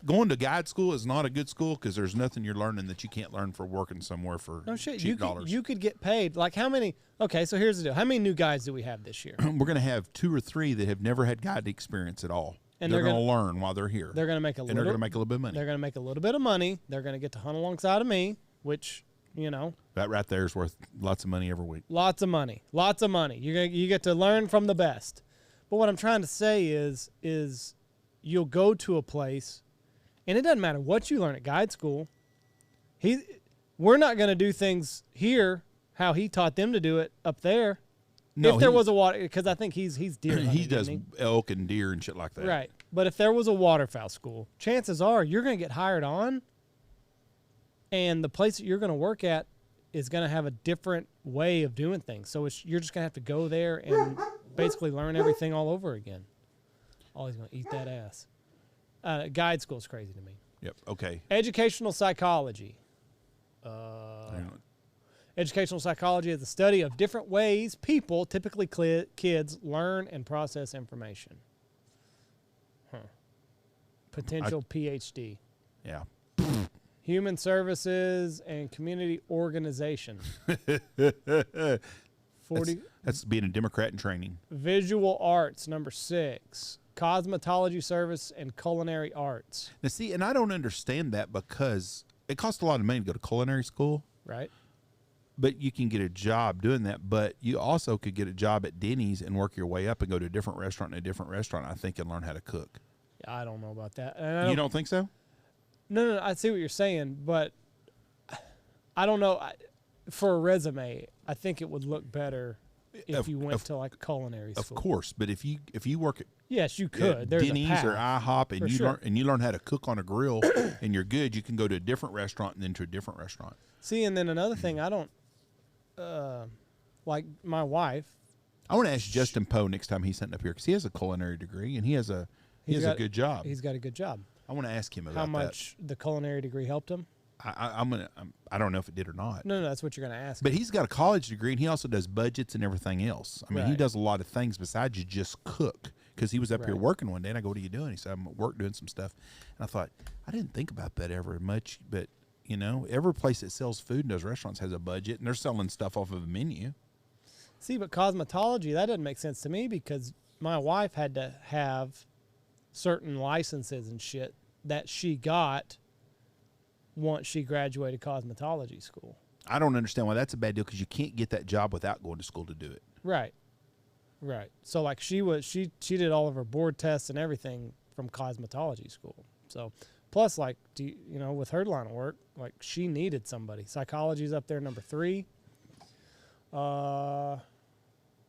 Going to guide school is not a good school because there's nothing you're learning that you can't learn for working somewhere for cheap dollars. You could get paid. Like how many? Okay, so here's the deal. How many new guys do we have this year? We're going to have 2 or 3 that have never had guide experience at all. And they're going to learn while they're here. They're going to make a little. And they're going to make a little bit of money. They're going to make a little bit of money. They're going to get to hunt alongside of me, which, you know. That right there is worth lots of money every week. Lots of money. Lots of money. You get to learn from the best. But what I'm trying to say is you'll go to a place, and it doesn't matter what you learn at guide school. We're not going to do things here how he taught them to do it up there. No, if there was a water, because I think he's deer hunting. He does elk and deer and shit like that. Right. But if there was a waterfowl school, chances are you're going to get hired on, and the place that you're going to work at is going to have a different way of doing things. So you're just going to have to go there and basically learn everything all over again. Oh, he's going to eat that ass. Guide school's crazy to me. Yep. Okay. Educational psychology. Educational psychology is the study of different ways people, typically kids, learn and process information. Potential PhD. Yeah. Human Services and Community Organization. 40. That's being a Democrat in training. Visual Arts, number 6. Cosmetology Service and Culinary Arts. Now, see, and I don't understand that because it costs a lot of money to go to culinary school. Right. But you can get a job doing that. But you also could get a job at Denny's and work your way up and go to a different restaurant I think, and learn how to cook. I don't know about that. You don't think so? No, I see what you're saying, but I don't know. For a resume, I think it would look better if you went to like culinary school. Of course, but if you work at you could. There's Denny's or IHOP and you learn how to cook on a grill and you're good, you can go to a different restaurant and then to a different restaurant. See, and then another thing, I don't like my wife. I want to ask Justin Poe next time he's sitting up here because he has a culinary degree and he has a good job. He's got a good job. I want to ask him about how much the culinary degree helped him. I don't know if it did or not. No, that's what you're going to ask. But he's got a college degree, and he also does budgets and everything else. I mean, he does a lot of things besides you just cook. Because he was up here working one day, and I go, "What are you doing?" He said, "I'm at work doing some stuff." And I thought, I didn't think about that ever much. But, you know, every place that sells food and does restaurants has a budget, and they're selling stuff off of a menu. See, but cosmetology, that doesn't make sense to me because my wife had to have certain licenses and shit that she got once she graduated cosmetology school. I don't understand why that's a bad deal because you can't get that job without going to school to do it. Right. So like she did all of her board tests and everything from cosmetology school. So plus like with her line of work, like she needed somebody. Psychology's up there number 3.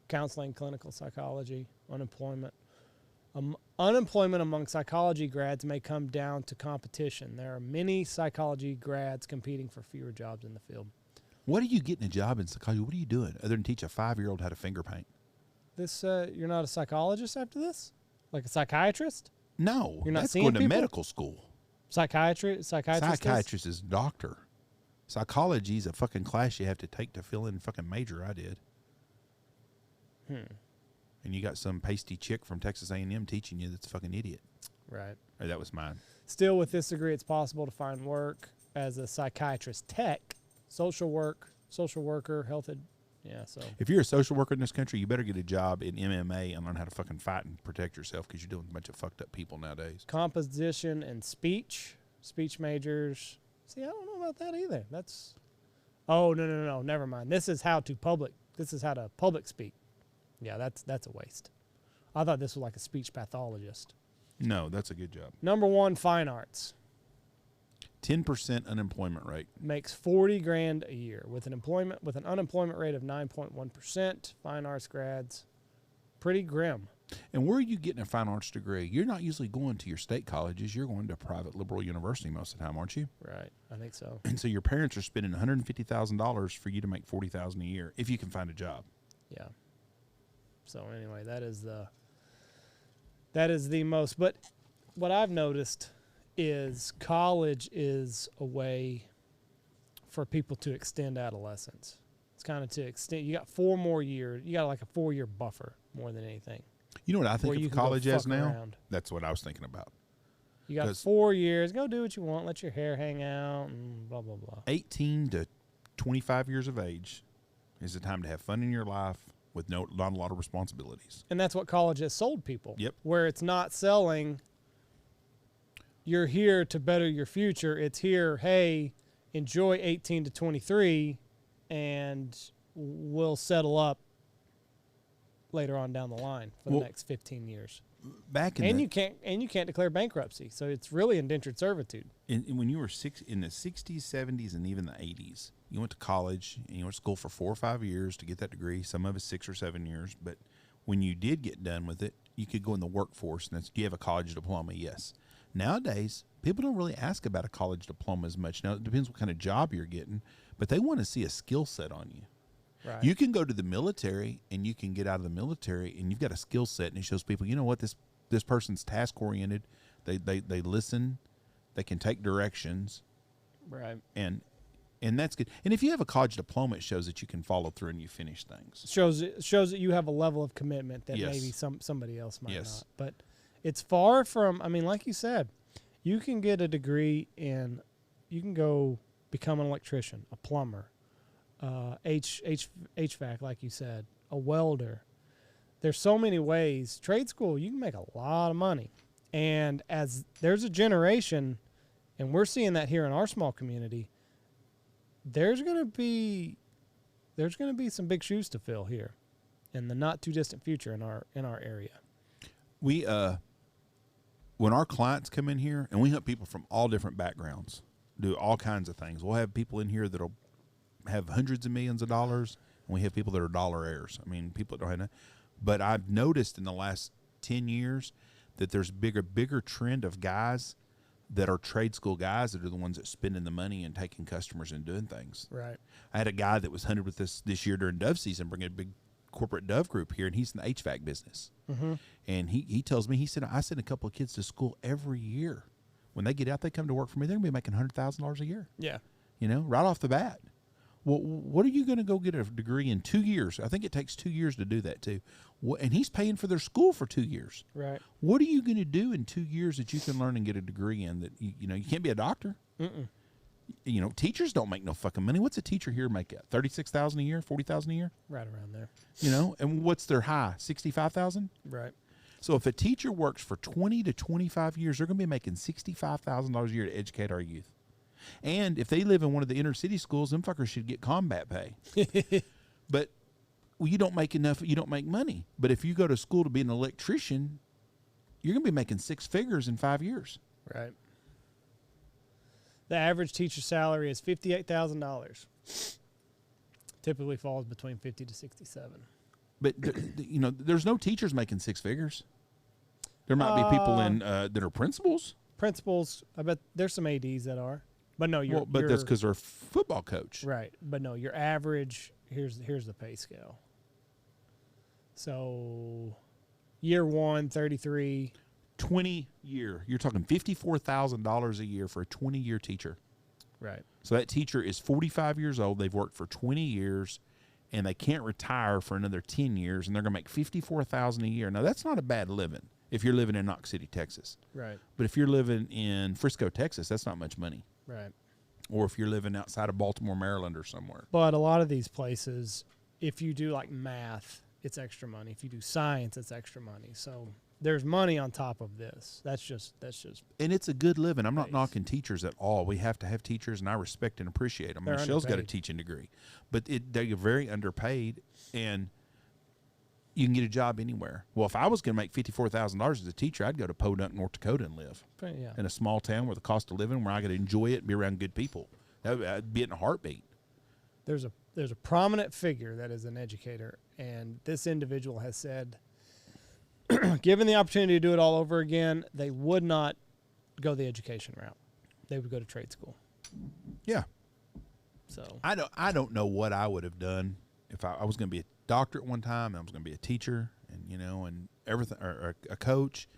Counseling, clinical psychology, unemployment. Unemployment among psychology grads may come down to competition. There are many psychology grads competing for fewer jobs in the field. What are you getting a job in psychology? What are you doing other than teach a 5-year-old how to finger paint? You're not a psychologist after this? Like a psychiatrist? No. You're not that's seeing going to people? medical school. Psychiatrist is doctor. Psychology is a fucking class you have to take to fill in fucking major. I did. And you got some pasty chick from Texas A&M teaching you that's a fucking idiot. Right. Or that was mine. Still, with this degree, it's possible to find work as a psychiatrist tech, social worker, so. If you're a social worker in this country, you better get a job in MMA and learn how to fucking fight and protect yourself because you're dealing with a bunch of fucked up people nowadays. Composition and speech majors. See, I don't know about that either. That's, oh, no, never mind. This is how to public speak. Yeah, that's a waste. I thought this was like a speech pathologist. No, that's a good job. Number 1, fine arts. 10% unemployment rate. Makes $40,000 a year with an unemployment rate of 9.1%. Fine arts grads, pretty grim. And where are you getting a fine arts degree? You're not usually going to your state colleges. You're going to a private liberal university most of the time, aren't you? Right, I think so. And so your parents are spending $150,000 for you to make $40,000 a year if you can find a job. Yeah. So anyway, that is the most. But what I've noticed is college is a way for people to extend adolescence. It's kind of to extend. You got 4 more years. You got like a 4-year buffer more than anything. You know what I think of college as now? Around. That's what I was thinking about. You got 4 years. Go do what you want. Let your hair hang out and blah, blah, blah. 18 to 25 years of age is the time to have fun in your life with not a lot of responsibilities. And that's what college has sold people. Yep. Where it's not selling, you're here to better your future. It's here, hey, enjoy 18 to 23, and we'll settle up later on down the line for the next 15 years. You can't declare bankruptcy, so it's really indentured servitude. When you were in the 60s, 70s, and even the 80s, you went to college and you went to school for 4 or 5 years to get that degree. Some of it 6 or 7 years, but when you did get done with it, you could go in the workforce. And do you have a college diploma? Yes. Nowadays, people don't really ask about a college diploma as much. Now, it depends what kind of job you're getting, but they want to see a skill set on you. Right. You can go to the military and you can get out of the military and you've got a skill set, and it shows people, you know what, this person's task oriented. They listen, they can take directions. Right. And that's good. And if you have a college diploma, it shows that you can follow through and you finish things. Shows that you have a level of commitment that Yes. maybe somebody else might Yes. not. But it's far from, I mean, like you said, you can get a degree in, you can go become an electrician, a plumber, HVAC, like you said, a welder. There's so many ways. Trade school, you can make a lot of money. And as there's a generation, and we're seeing that here in our small community, there's going to be some big shoes to fill here in the not too distant future in our area. We when our clients come in here, and we help people from all different backgrounds, do all kinds of things. We'll have people in here that'll have hundreds of millions of dollars, and we have people that are dollar heirs. I mean, people that don't have that. But I've noticed in the last 10 years that there's a bigger trend of guys that are trade school guys that are the ones that spending the money and taking customers and doing things. Right. I had a guy that was hunted with this year during dove season, bringing a big corporate dove group here, and he's in the HVAC business. Mm-hmm. And he tells me, he said, I send a couple of kids to school every year. When they get out, they come to work for me. They're going to be making $100,000 a year. Yeah. You know, right off the bat. Well, what are you going to go get a degree in 2 years? I think it takes 2 years to do that, too. And he's paying for their school for 2 years. Right. What are you going to do in 2 years that you can learn and get a degree in that, you know, you can't be a doctor? Mm-mm. You know, teachers don't make no fucking money. What's a teacher here make? $36,000 a year, $40,000 a year? Right around there. You know, and what's their high? $65,000? Right. So if a teacher works for 20 to 25 years, they're going to be making $65,000 a year to educate our youth. And if they live in one of the inner city schools, them fuckers should get combat pay. But you don't make enough, you don't make money. But if you go to school to be an electrician, you're going to be making 6 figures in 5 years. Right. The average teacher salary is $58,000. Typically falls between 50 to 67. But you know, there's no teachers making 6 figures. There might be people in that are principals. Principals, I bet there's some ADs that are. But no, that's because they're a football coach. Right. But no, your average, here's the pay scale. So year 1, 33. 20-year. You're talking $54,000 a year for a 20-year teacher. Right. So that teacher is 45 years old. They've worked for 20 years, and they can't retire for another 10 years, and they're going to make $54,000 a year. Now, that's not a bad living if you're living in Knox City, Texas. Right. But if you're living in Frisco, Texas, that's not much money. Right. Or if you're living outside of Baltimore, Maryland or somewhere. But a lot of these places, if you do like math, it's extra money. If you do science, it's extra money. So there's money on top of this. That's just. And it's a good living. I'm not base. knocking teachers at all. We have to have teachers, and I respect and appreciate them. They're Michelle's got a underpaid. teaching degree. But they're very underpaid, and you can get a job anywhere. Well, if I was going to make $54,000 as a teacher, I'd go to Podunk, North Dakota and live Yeah. in a small town where the cost of living, where I could enjoy it and be around good people. I'd be in a heartbeat. There's a prominent figure that is an educator, and this individual has said, given the opportunity to do it all over again, they would not go the education route. They would go to trade school. Yeah. So I don't know what I would have done if I was going to be a doctor at one time, and I was going to be a teacher, and everything, or a coach.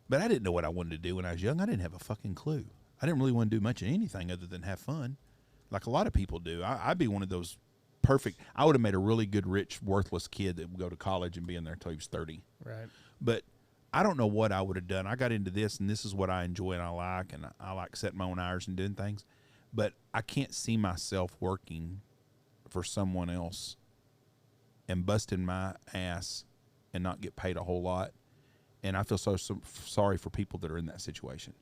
But I didn't know what I wanted to do when I was young. I didn't have a fucking clue. I didn't really want to do much of anything other than have fun, like a lot of people do. I'd be one of those perfect. I would have made a really good, rich, worthless kid that would go to college and be in there until he was 30. right. But I don't know what I would have done. I got into this, and this is what I enjoy and I like setting my own hours and doing things. But I can't see myself working for someone else and busting my ass and not get paid a whole lot. And I feel so sorry for people that are in that situation.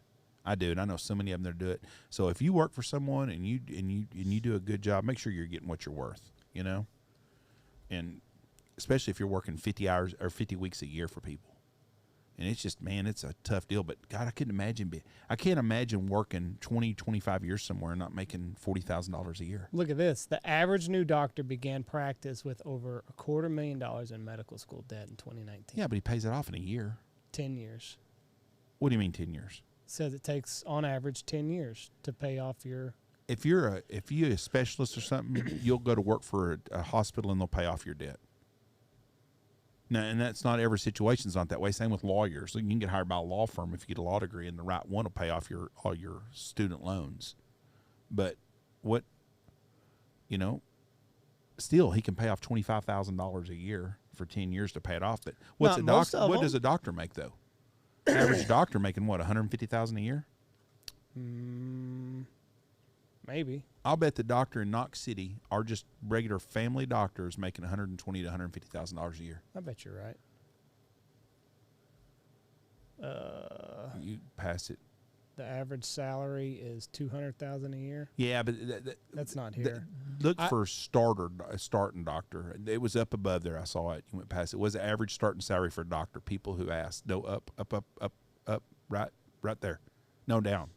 I do, and I know so many of them that do it. So if you work for someone and you do a good job, make sure you're getting what you're worth, and especially if you're working 50 hours or 50 weeks a year for people. And it's just, man, it's a tough deal. But God, I can't imagine working 20, 25 years somewhere and not making $40,000 a year. Look at this. The average new doctor began practice with over $250,000 in medical school debt in 2019. Yeah, but he pays it off in a year. 10 years. What do you mean 10 years? Says it takes on average 10 years to pay off your. If you're a specialist or something, you'll go to work for a hospital and they'll pay off your debt. Now, and that's not every situation's not that way. Same with lawyers. So you can get hired by a law firm if you get a law degree, and the right one will pay off all your student loans. But still he can pay off $25,000 a year for 10 years to pay it off. But what does a doctor make though? Average doctor making what, $150,000 a year? Maybe. I'll bet the doctor in Knox City, are just regular family doctors, making $120,000 to $150,000 a year. I bet you're right. You pass it. The average salary is $200,000 a year. Yeah, but That's not here. Look for a starting doctor. It was up above there. I saw it. You went past it. What was the average starting salary for a doctor? People who asked. No, up, right there. No, down.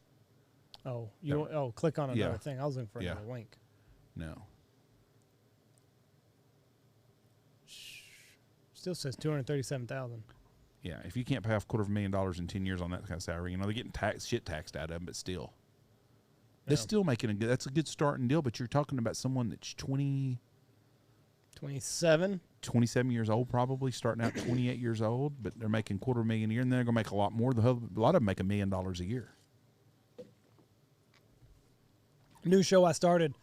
Oh, click on another thing. I was looking for another link. No. Still says $237,000. Yeah, if you can't pay off $250,000 in 10 years on that kind of salary, they're getting shit taxed out of them, but still. They're still making that's a good starting deal, but you're talking about someone that's 27 years old, probably starting out 28 years old, but they're making $250,000 a year, and they're going to make a lot more. A lot of them make $1 million a year. New show I started.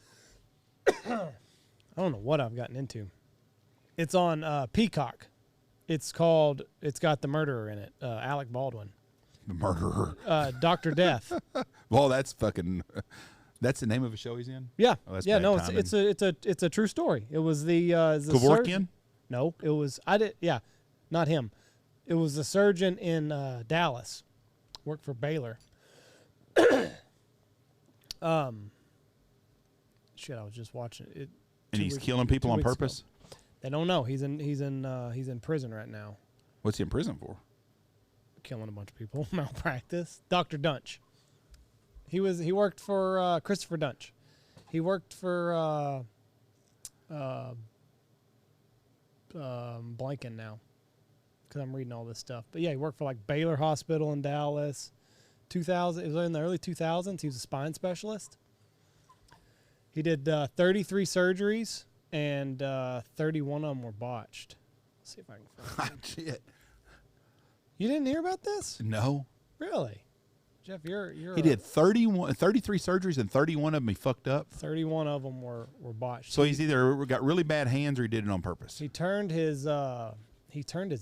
I don't know what I've gotten into. It's on Peacock. It's got the murderer in it, Alec Baldwin. The murderer. Dr. Death. Well, that's the name of a show he's in? Yeah. Oh, that's yeah, bad no, timing. it's a true story. It was the Kevorkian? No, it was not him. It was the surgeon in Dallas. Worked for Baylor. Shit, I was just watching it. And he's killing people on purpose? They don't know. He's in prison right now. What's he in prison for? Killing a bunch of people. Malpractice. Dr. Dunch. He worked for Christopher Dunch. He worked for blanking now because I'm reading all this stuff. But yeah, he worked for like Baylor Hospital in Dallas. 2000. It was in the early 2000s. He was a spine specialist. He did 33 surgeries, and 31 of them were botched. Let's see if I can find it. Shit. You didn't hear about this? No. Really? Jeff, you're He did 33 surgeries, and 31 of them he fucked up. 31 of them were botched. So he's either got really bad hands or he did it on purpose. He turned his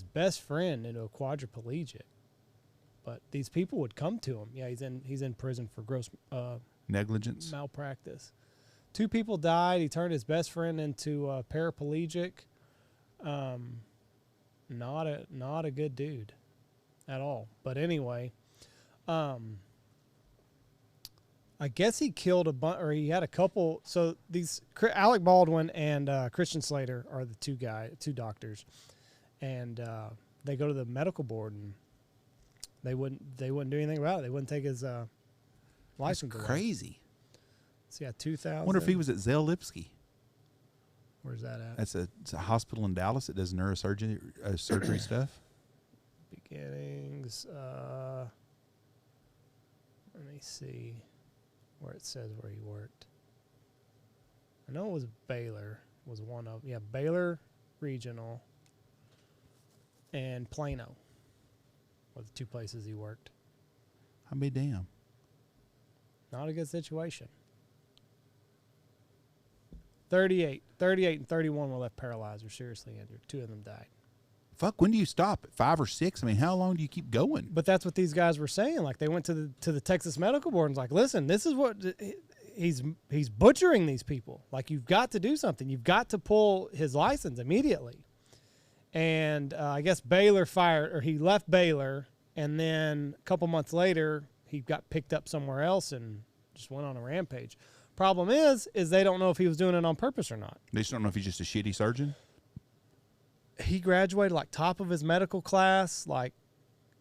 best friend into a quadriplegic. But these people would come to him. Yeah, he's in prison for gross negligence, malpractice. 2 people died. He turned his best friend into a paraplegic. Not a good dude at all. But anyway, I guess he killed or he had a couple. So these Alec Baldwin and Christian Slater are the two doctors, and they go to the medical board and they wouldn't do anything about it. They wouldn't take his license away. Crazy. So yeah, 2000. I wonder if he was at Zell Lipsky. Where's that at? It's a hospital in Dallas that does neurosurgery surgery stuff. Beginnings. Let me see where it says where he worked. I know it was Baylor. Was one of Baylor Regional and Plano were the 2 places he worked. I'll be damn. Not a good situation. 38 and 31 were left paralyzed or seriously injured. 2 of them died. Fuck, when do you stop? At 5 or 6? I mean, how long do you keep going? But that's what these guys were saying. Like, they went to the Texas Medical Board and was like, listen, this is what he's butchering these people. Like, you've got to do something. You've got to pull his license immediately. And I guess he left Baylor, and then a couple months later, he got picked up somewhere else and just went on a rampage. Problem is they don't know if he was doing it on purpose or not. They just don't know if he's just a shitty surgeon? He graduated like top of his medical class. Like,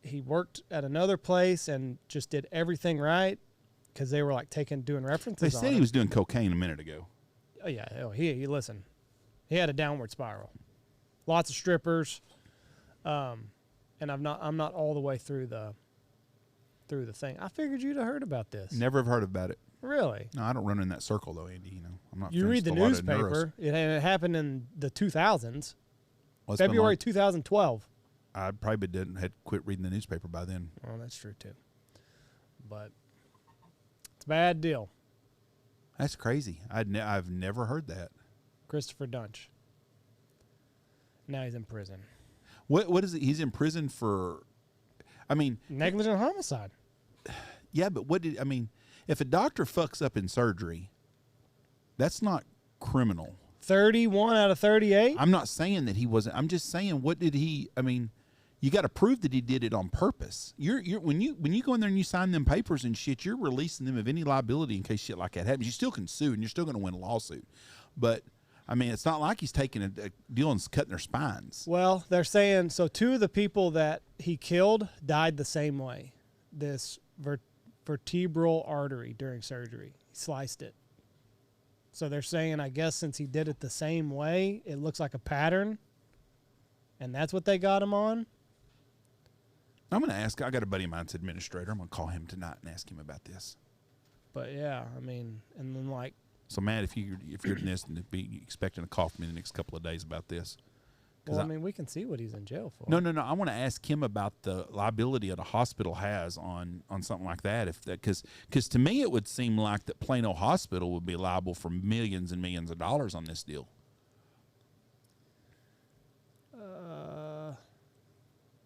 he worked at another place and just did everything right because they were like doing references. They said he was doing cocaine a minute ago. Oh yeah, he listen. He had a downward spiral. Lots of strippers, and I'm not all the way through the thing. I figured you'd have heard about this. Never have heard about it. Really? No, I don't run in that circle though, Andy. I'm not. You read the newspaper. It happened in the 2000s. Well, February 2012. I probably had quit reading the newspaper by then. Well, that's true too. But it's a bad deal. That's crazy. I've never heard that. Christopher Dunch. Now he's in prison. What is it? He's in prison for, I mean, negligent homicide. Yeah, but if a doctor fucks up in surgery, that's not criminal. 31 out of 38? I'm not saying that he wasn't. I'm just saying, you got to prove that he did it on purpose. When you go in there and you sign them papers and shit, you're releasing them of any liability in case shit like that happens. You still can sue and you're still going to win a lawsuit. But it's not like he's taking a deal and cutting their spines. Well, they're saying, so 2 of the people that he killed died the same way. This vertebral artery during surgery. He sliced it. So they're saying, I guess since he did it the same way, it looks like a pattern. And that's what they got him on. I'm going to ask. I got a buddy of mine's administrator. I'm going to call him tonight and ask him about this. But yeah, and then like. So Matt, if you're in this, and be expecting a call from me in the next couple of days about this. Well, we can see what he's in jail for. No. I want to ask him about the liability that a hospital has on something like that. Because to me it would seem like that Plano Hospital would be liable for millions and millions of dollars on this deal.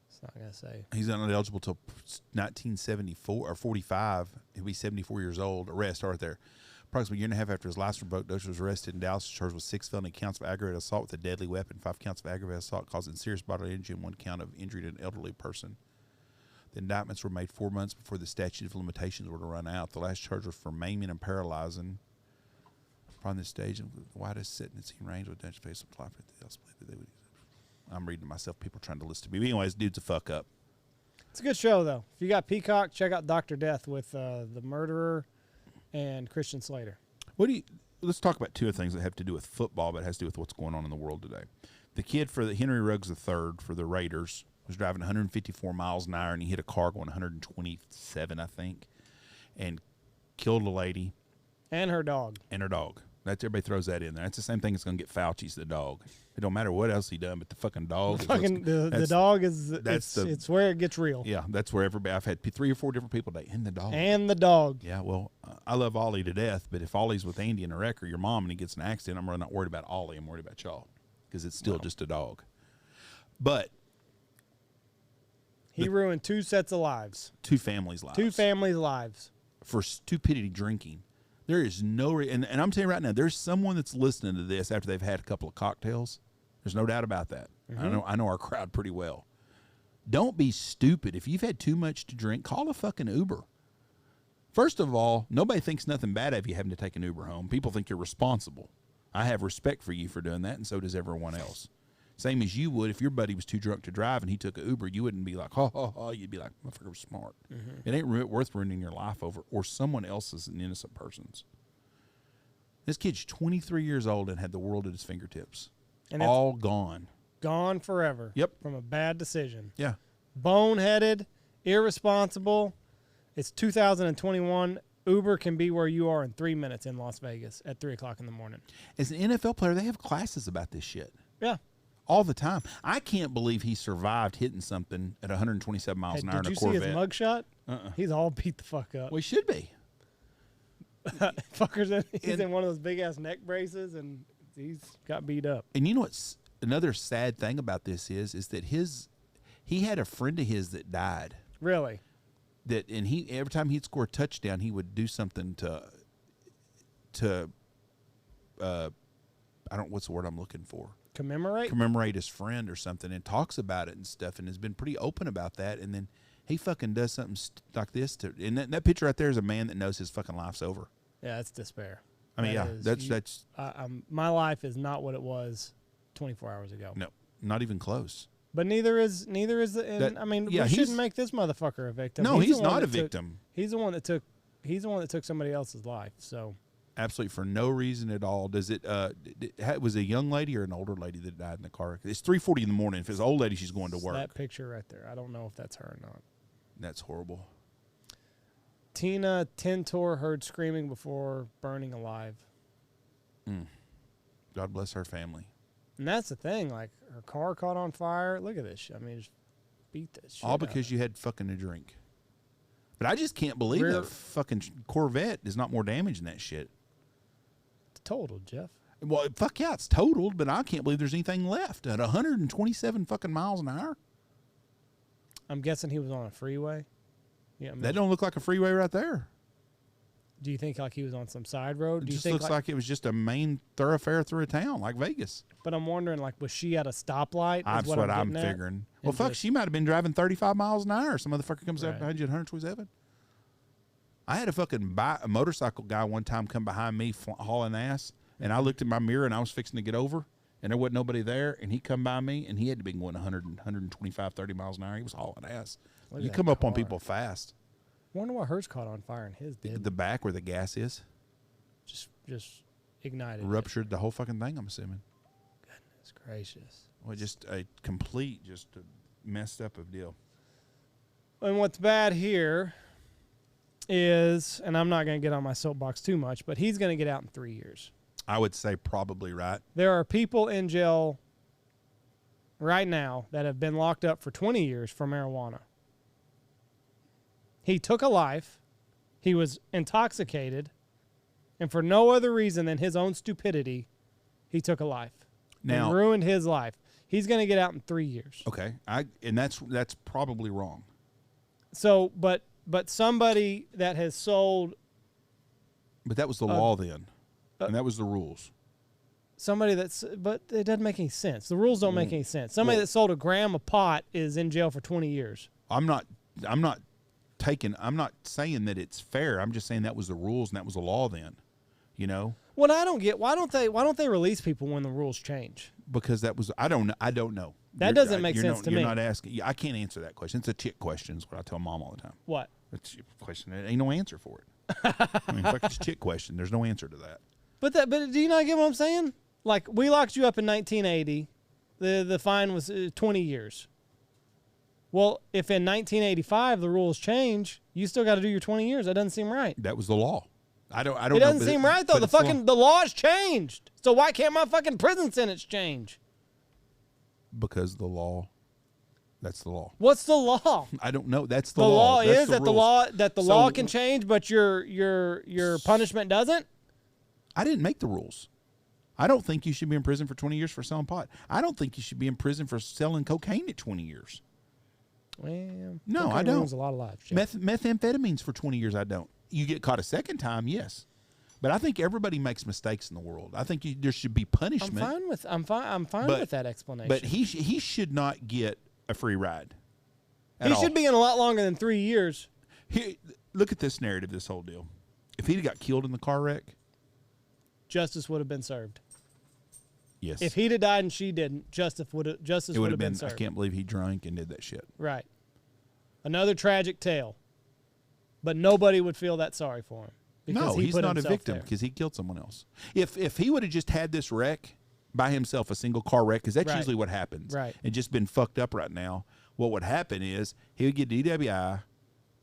It's not gonna say. He's ineligible till 1974 or 45. He'll be 74 years old. Arrest right there. Approximately a year and a half after his license revoked, Dozier was arrested in Dallas, charged with 6 felony counts of aggravated assault with a deadly weapon, 5 counts of aggravated assault causing serious bodily injury, and 1 count of injury to an elderly person. The indictments were made 4 months before the statute of limitations were to run out. The last charge was for maiming and paralyzing. Upon this stage, the widest sentencing range with Dutch face of life. I'm reading to myself. People trying to listen to me. But anyways, dude's a fuck up. It's a good show though. If you got Peacock, check out Dr. Death with the murderer and Christian Slater. Let's talk about 2 things that have to do with football, but it has to do with what's going on in the world today. The kid for the Henry Ruggs III for the Raiders was driving 154 miles an hour, and he hit a car going 127, I think, and killed a lady. And her dog. And her dog. That's everybody throws that in there. That's the same thing that's going to get Fauci's the dog. It don't matter what else he done, but the fucking dog. The dog is it's where it gets real. Yeah, that's where everybody. I've had 3 or 4 different people today, and the dog. And the dog. Yeah, well, I love Ollie to death, but if Ollie's with Andy in a wreck or your mom and he gets in an accident, I'm really not worried about Ollie. I'm worried about y'all because it's still just a dog. But he ruined 2 sets of lives. 2 families' lives. 2 families' lives. For stupidity drinking. There is no and I'm telling you right now, there's someone that's listening to this after they've had a couple of cocktails. There's no doubt about that. I know our crowd pretty well. Don't be stupid. If you've had too much to drink, call a fucking Uber. First of all, nobody thinks nothing bad of you having to take an Uber home. People think you're responsible. I have respect for you for doing that, and so does everyone else. Same as you would if your buddy was too drunk to drive and he took an Uber, you wouldn't be like, ha, ha, ha. You'd be like, motherfucker was smart. It ain't worth ruining your life over, or someone else's, an innocent person's. This kid's 23 years old and had the world at his fingertips. And all gone. Gone forever. Yep. From a bad decision. Yeah. Boneheaded, irresponsible. It's 2021. Uber can be where you are in 3 minutes in Las Vegas at 3 o'clock in the morning. As an NFL player, they have classes about this shit. Yeah. All the time. I can't believe he survived hitting something at 127 miles an hour in a Corvette. Did you see his mugshot? He's all beat the fuck up. Well, he should be. Fuckers, he's in one of those big-ass neck braces, and he's got beat up. And you know what's another sad thing about this is that he had a friend of his that died. Really? And he every time he'd score a touchdown, he would do something to I don't what's the word I'm looking for. Commemorate his friend or something, and talks about it and stuff, and has been pretty open about that. And then he fucking does something like this and that picture right there is a man that knows his fucking life's over. Yeah, that's despair. I mean, that's my life is not what it was 24 hours ago. No, not even close. But neither is we shouldn't make this motherfucker a victim. No, he's not a victim. He's the one that took somebody else's life. So absolutely for no reason at all. Does it? Was it a young lady or an older lady that died in the car? It's 3:40 in the morning. If it's an old lady, she's going to work. That picture right there. I don't know if that's her or not. That's horrible. Tina Tintor heard screaming before burning alive. God bless her family. And that's the thing. Like, her car caught on fire. Look at this shit. I mean, just beat this shit. All because you had fucking a drink. But I just can't believe that fucking Corvette is not more damage than that shit. It's totaled, Jeff. Well, fuck yeah, it's totaled, but I can't believe there's anything left at 127 fucking miles an hour. I'm guessing he was on a freeway. Yeah, that don't look like a freeway right there. Do you think like he was on some side road? It just looks like it was just a main thoroughfare through a town like Vegas. But I'm wondering, like, was she at a stoplight? That's what I'm figuring. Well, fuck, she might have been driving 35 miles an hour. Some motherfucker comes up behind you at 127. I had a fucking a motorcycle guy one time come behind me hauling ass, and I looked in my mirror and I was fixing to get over, and there wasn't nobody there, and he come by me, and he had to be going 100, 125, 30 miles an hour. He was hauling ass. You come up on people fast. Wonder why hers caught on fire and his did. The back where the gas is. Just ignited. Ruptured the whole fucking thing, I'm assuming. Goodness gracious. Well, just a complete, just a messed up of deal. And what's bad here is, and I'm not going to get on my soapbox too much, but he's going to get out in 3 years. I would say probably right. There are people in jail right now that have been locked up for 20 years for marijuana. He took a life. He was intoxicated. And for no other reason than his own stupidity, he took a life. Now, and ruined his life. He's going to get out in 3 years. Okay. And that's probably wrong. So, but somebody that has sold. But that was the law then. And that was the rules. But it doesn't make any sense. The rules don't make any sense. Somebody that sold a gram of pot is in jail for 20 years. I'm not saying that it's fair. I'm just saying that was the rules and that was the law then. You know? What I don't get, why don't they release people when the rules change? Because that was I don't know. That doesn't make sense to me. You're not asking. I can't answer that question. It's a chick question is what I tell Mom all the time. What? It's a question. There ain't no answer for it. I mean, fuck, it's a chick question. There's no answer to that. But do you not get what I'm saying? Like, we locked you up in 1980. The fine was 20 years. Well, if in 1985 the rules change, you still got to do your 20 years. That doesn't seem right. That was the law. I don't It know. doesn't but seem right though. but The it's the law's changed. So why can't my fucking prison sentence change? because the law. That's the law. What's the law? I don't know. That's the The law That's is that the rules. law can change, but your punishment doesn't. I didn't make the rules. I don't think you should be in prison for 20 years for selling pot. I don't think you should be in prison for selling cocaine at 20 years. Well, No, I cocaine don't. ruins a lot of lives. Jeff. Methamphetamines for 20 years, I don't. You get caught a second time, yes. But I think everybody makes mistakes in the world. I think there should be punishment. I'm fine with that explanation. But he should not get a free ride. He should be in a lot longer than 3 years. Here, look at this narrative, this whole deal. If he'd got killed in the car wreck, Justice would have been served. yes. If he'd have died and she didn't, justice would have been served. I can't believe he drank and did that shit. Right. Another tragic tale. But nobody would feel that sorry for him. Because No, he's put not a himself victim there. because he killed someone else. If he would have just had this wreck by himself, a single car wreck, because that's Right. usually what happens, Right. and just been fucked up right now, what would happen is he would get DWI,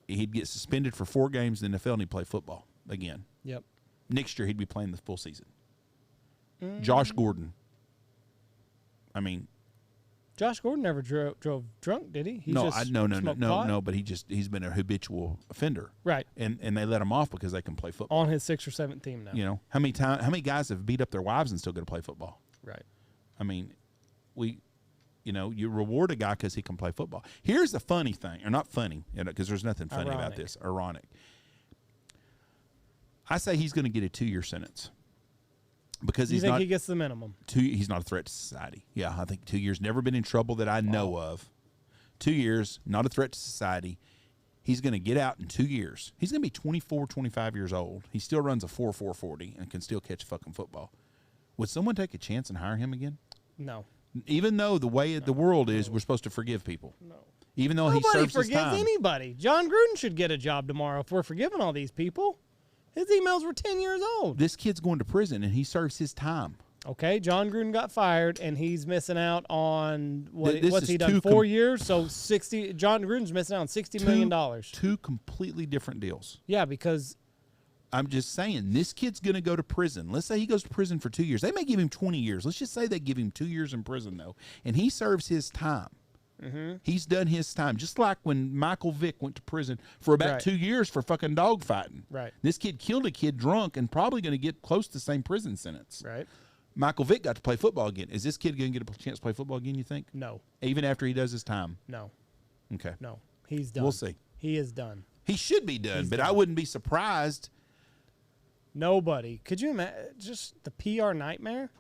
he'd get suspended for 4 games in the NFL, and he'd play football again. Yep. Next year, he'd be playing the full season. Josh Gordon. I mean, Josh Gordon never drove drunk, did he? no, just no, smoked pot? but he's been a habitual offender. Right. And they let him off because they can play football. On his 6th or 7th team now. You know, how many guys have beat up their wives and still get to play football? Right. I mean, you reward a guy because he can play football. Here's the funny thing, or not funny, because there's nothing funny about Ironic. this. Ironic. I say he's going to get a 2-year sentence because You think he gets the minimum? he's not a threat to society. Yeah, I think 2 years. Never been in trouble that I know of. 2 years, not a threat to society. He's going to get out in 2 years. He's going to be 24, 25 years old. He still runs a 4.40 and can still catch fucking football. Would someone take a chance and hire him again? No. Even though the way the world is, we're supposed to forgive people. No. Even though he Nobody serves his forgives time. anybody. John Gruden should get a job tomorrow if we're forgiving all these people. His emails were 10 years old. This kid's going to prison and he serves his time. Okay, John Gruden got fired, and he's missing out on This what's is he done? 4 years, so 60. John Gruden's missing out on $60 million. Two completely different deals. Yeah, because I'm just saying, this kid's going to go to prison. Let's say he goes to prison for 2 years. They may give him 20 years. Let's just say they give him 2 years in prison, though, and he serves his time. Mm-hmm. He's done his time, just like when Michael Vick went to prison for about Right. 2 years for fucking dog fighting. Right. This kid killed a kid drunk and probably going to get close to the same prison sentence. right, Michael Vick got to play football again. Is this kid going to get a chance to play football again, you think? no, Even after he does his time? no, Okay. no, he's done. We'll see. He is done. He should be done, He's but done. I wouldn't be surprised. Nobody. Could you imagine just the PR nightmare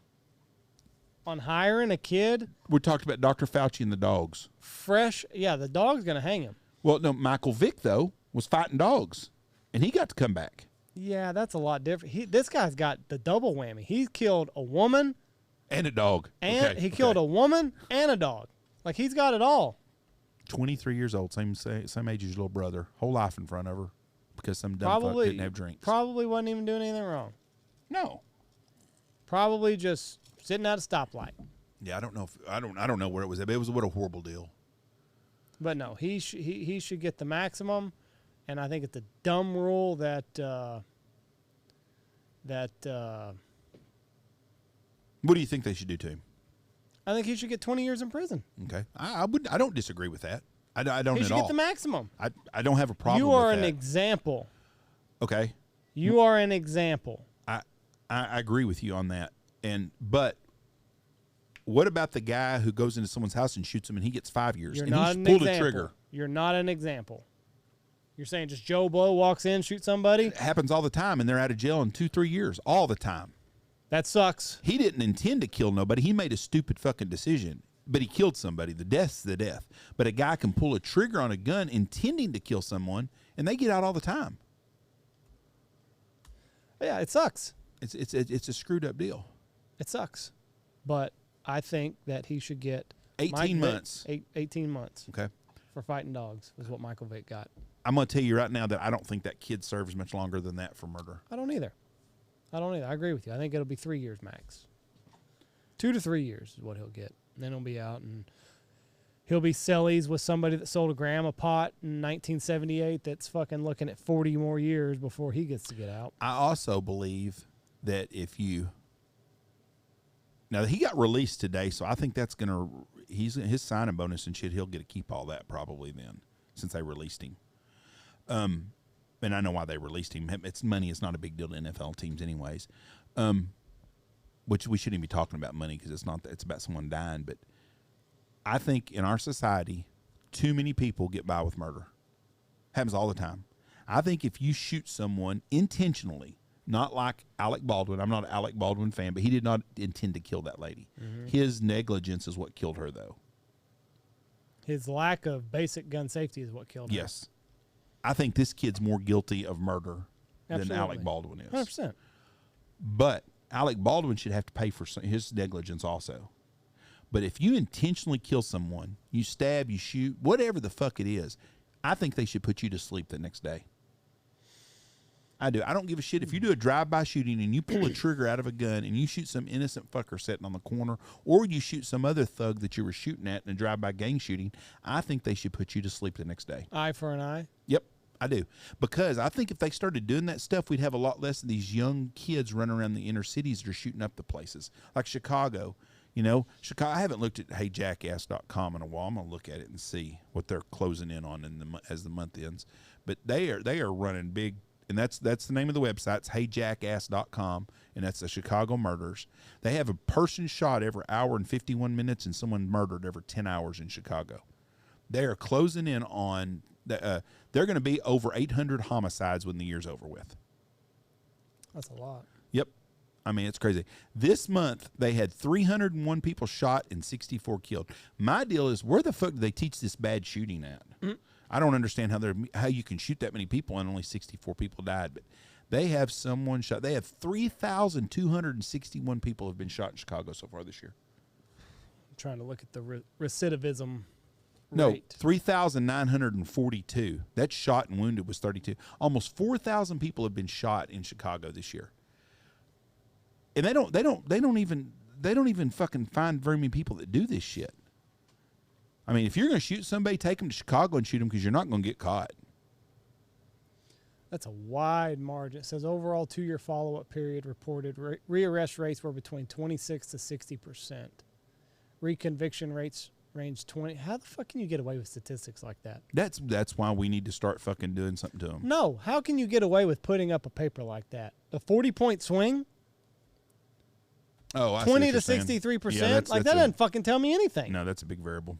on hiring a kid We talked about Dr. Fauci and the dogs. fresh? Yeah, the dog's gonna hang him. Well, no, Michael Vick, though, was fighting dogs, and he got to come back. Yeah, that's a lot different. This guy's got the double whammy. He killed a woman, And a dog. and Okay, he killed a woman and a dog. Like, he's got it all. 23 years old, same age as your little brother. Whole life in front of her because some dumb fuck didn't have drinks. Probably wasn't even doing anything wrong. No. Probably just sitting at a stoplight. Yeah, I don't know. I don't know where it was at, but it was what a horrible deal. But no, he should get the maximum, and I think it's a dumb rule that What do you think they should do to him? I think he should get 20 years in prison. Okay, I don't disagree with that. I don't He at should all. get the maximum. I don't have a problem. You are with an that. example. Okay, You are an example. I agree with you on that. But what about the guy who goes into someone's house and shoots him and he gets 5 years You're and not he's an pulled example. a trigger? You're not an example. You're saying just Joe Blow walks in, shoots somebody? It happens all the time, and they're out of jail in 2-3 years all the time. That sucks. He didn't intend to kill nobody. He made a stupid fucking decision, but he killed somebody. The death's the death. But a guy can pull a trigger on a gun intending to kill someone, and they get out all the time. Yeah, it sucks. It's a screwed up deal. It sucks. But I think that he should get 18 months. 18 months Okay. for fighting dogs is what Michael Vick got. I'm going to tell you right now that I don't think that kid serves much longer than that for murder. I don't either. I agree with you. I think it'll be 3 years max. 2 to 3 years is what he'll get. And then he'll be out, and he'll be sellies with somebody that sold a gram of pot in 1978 that's fucking looking at 40 more years before he gets to get out. I also believe that if you now he got released today, so I think that's gonna his signing bonus and shit. He'll get to keep all that probably then, since they released him. And I know why they released him. It's money. It's not a big deal to NFL teams, anyways. Which we shouldn't be talking about money because it's not. It's about someone dying. But I think in our society, too many people get by with murder. Happens all the time. I think if you shoot someone intentionally, not like Alec Baldwin. I'm not an Alec Baldwin fan, but he did not intend to kill that lady. Mm-hmm. His negligence is what killed her, though. His lack of basic gun safety is what killed her. Yes. I think this kid's more guilty of murder than Alec Baldwin is. 100%. But Alec Baldwin should have to pay for his negligence also. But if you intentionally kill someone, you stab, you shoot, whatever the fuck it is, I think they should put you to sleep the next day. I do. I don't give a shit if you do a drive-by shooting and you pull a trigger out of a gun and you shoot some innocent fucker sitting on the corner, or you shoot some other thug that you were shooting at in a drive-by gang shooting. I think they should put you to sleep the next day. Eye for an eye? Yep, I do. Because I think if they started doing that stuff, we'd have a lot less of these young kids running around the inner cities that are shooting up the places. Like Chicago. You know, Chicago. I haven't looked at heyjackass.com in a while. I'm going to look at it and see what they're closing in on as the month ends. But they are running big. And that's the name of the website. It's heyjackass.com, and that's the Chicago murders. They have a person shot every hour and 51 minutes and someone murdered every 10 hours in Chicago. They are closing in on, they're going to be over 800 homicides when the year's over with. That's a lot. Yep. I mean, it's crazy. This month, they had 301 people shot and 64 killed. My deal is, where the fuck do they teach this bad shooting at? Mm-hmm. I don't understand how you can shoot that many people and only 64 people died. But they have someone shot. They have 3,261 people have been shot in Chicago so far this year. I'm trying to look at the recidivism rate. No, 3,942. That shot and wounded was 32. Almost 4,000 people have been shot in Chicago this year. And they don't even fucking find very many people that do this shit. I mean, if you're going to shoot somebody, take them to Chicago and shoot them because you're not going to get caught. That's a wide margin. It says overall 2-year follow-up period reported rearrest rates were between 26 to 60%. Reconviction rates range 20. How the fuck can you get away with statistics like that? That's why we need to start fucking doing something to them. No, how can you get away with putting up a paper like that? A 40-point swing? Oh, I 20 to 63%? Yeah, that doesn't fucking tell me anything. No, that's a big variable.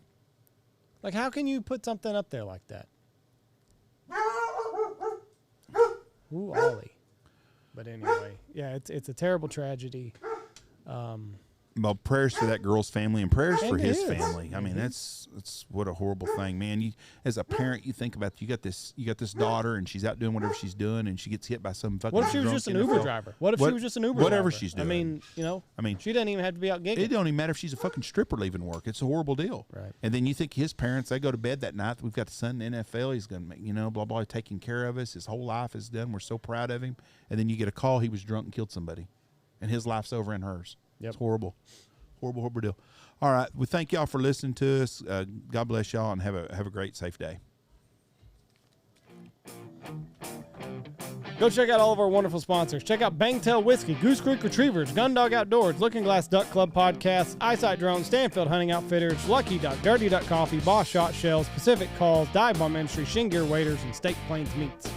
Like, how can you put something up there like that? Ooh, Ollie. But anyway, yeah, it's a terrible tragedy. Well, prayers for that girl's family and prayers for his his. family. I mean, that's what a horrible thing, man. You, as a parent, you think about you got this daughter and she's out doing whatever she's doing and she gets hit by some fucking. What if she was just an Uber driver? What if she was just an Uber driver? Whatever she's doing. I mean, she doesn't even have to be out gigging. It don't even matter if she's a fucking stripper leaving work. It's a horrible deal. Right. And then you think his parents, they go to bed that night. We've got the son in the NFL. He's going to make, blah, blah, taking care of us. His whole life is done. We're so proud of him. And then you get a call. He was drunk and killed somebody. And his life's over and hers. Yep. It's horrible. Horrible deal. All right. We thank y'all for listening to us. God bless y'all and have a great, safe day. Go check out all of our wonderful sponsors. Check out Bangtail Whiskey, Goose Creek Retrievers, Gundog Outdoors, Looking Glass Duck Club Podcast, Eyesight Drones, Stanfield Hunting Outfitters, Lucky Duck, Dirty Duck Coffee, Boss Shot Shells, Pacific Calls, Dive Bomb Industry, Shin Gear Waders, and State Plains Meats.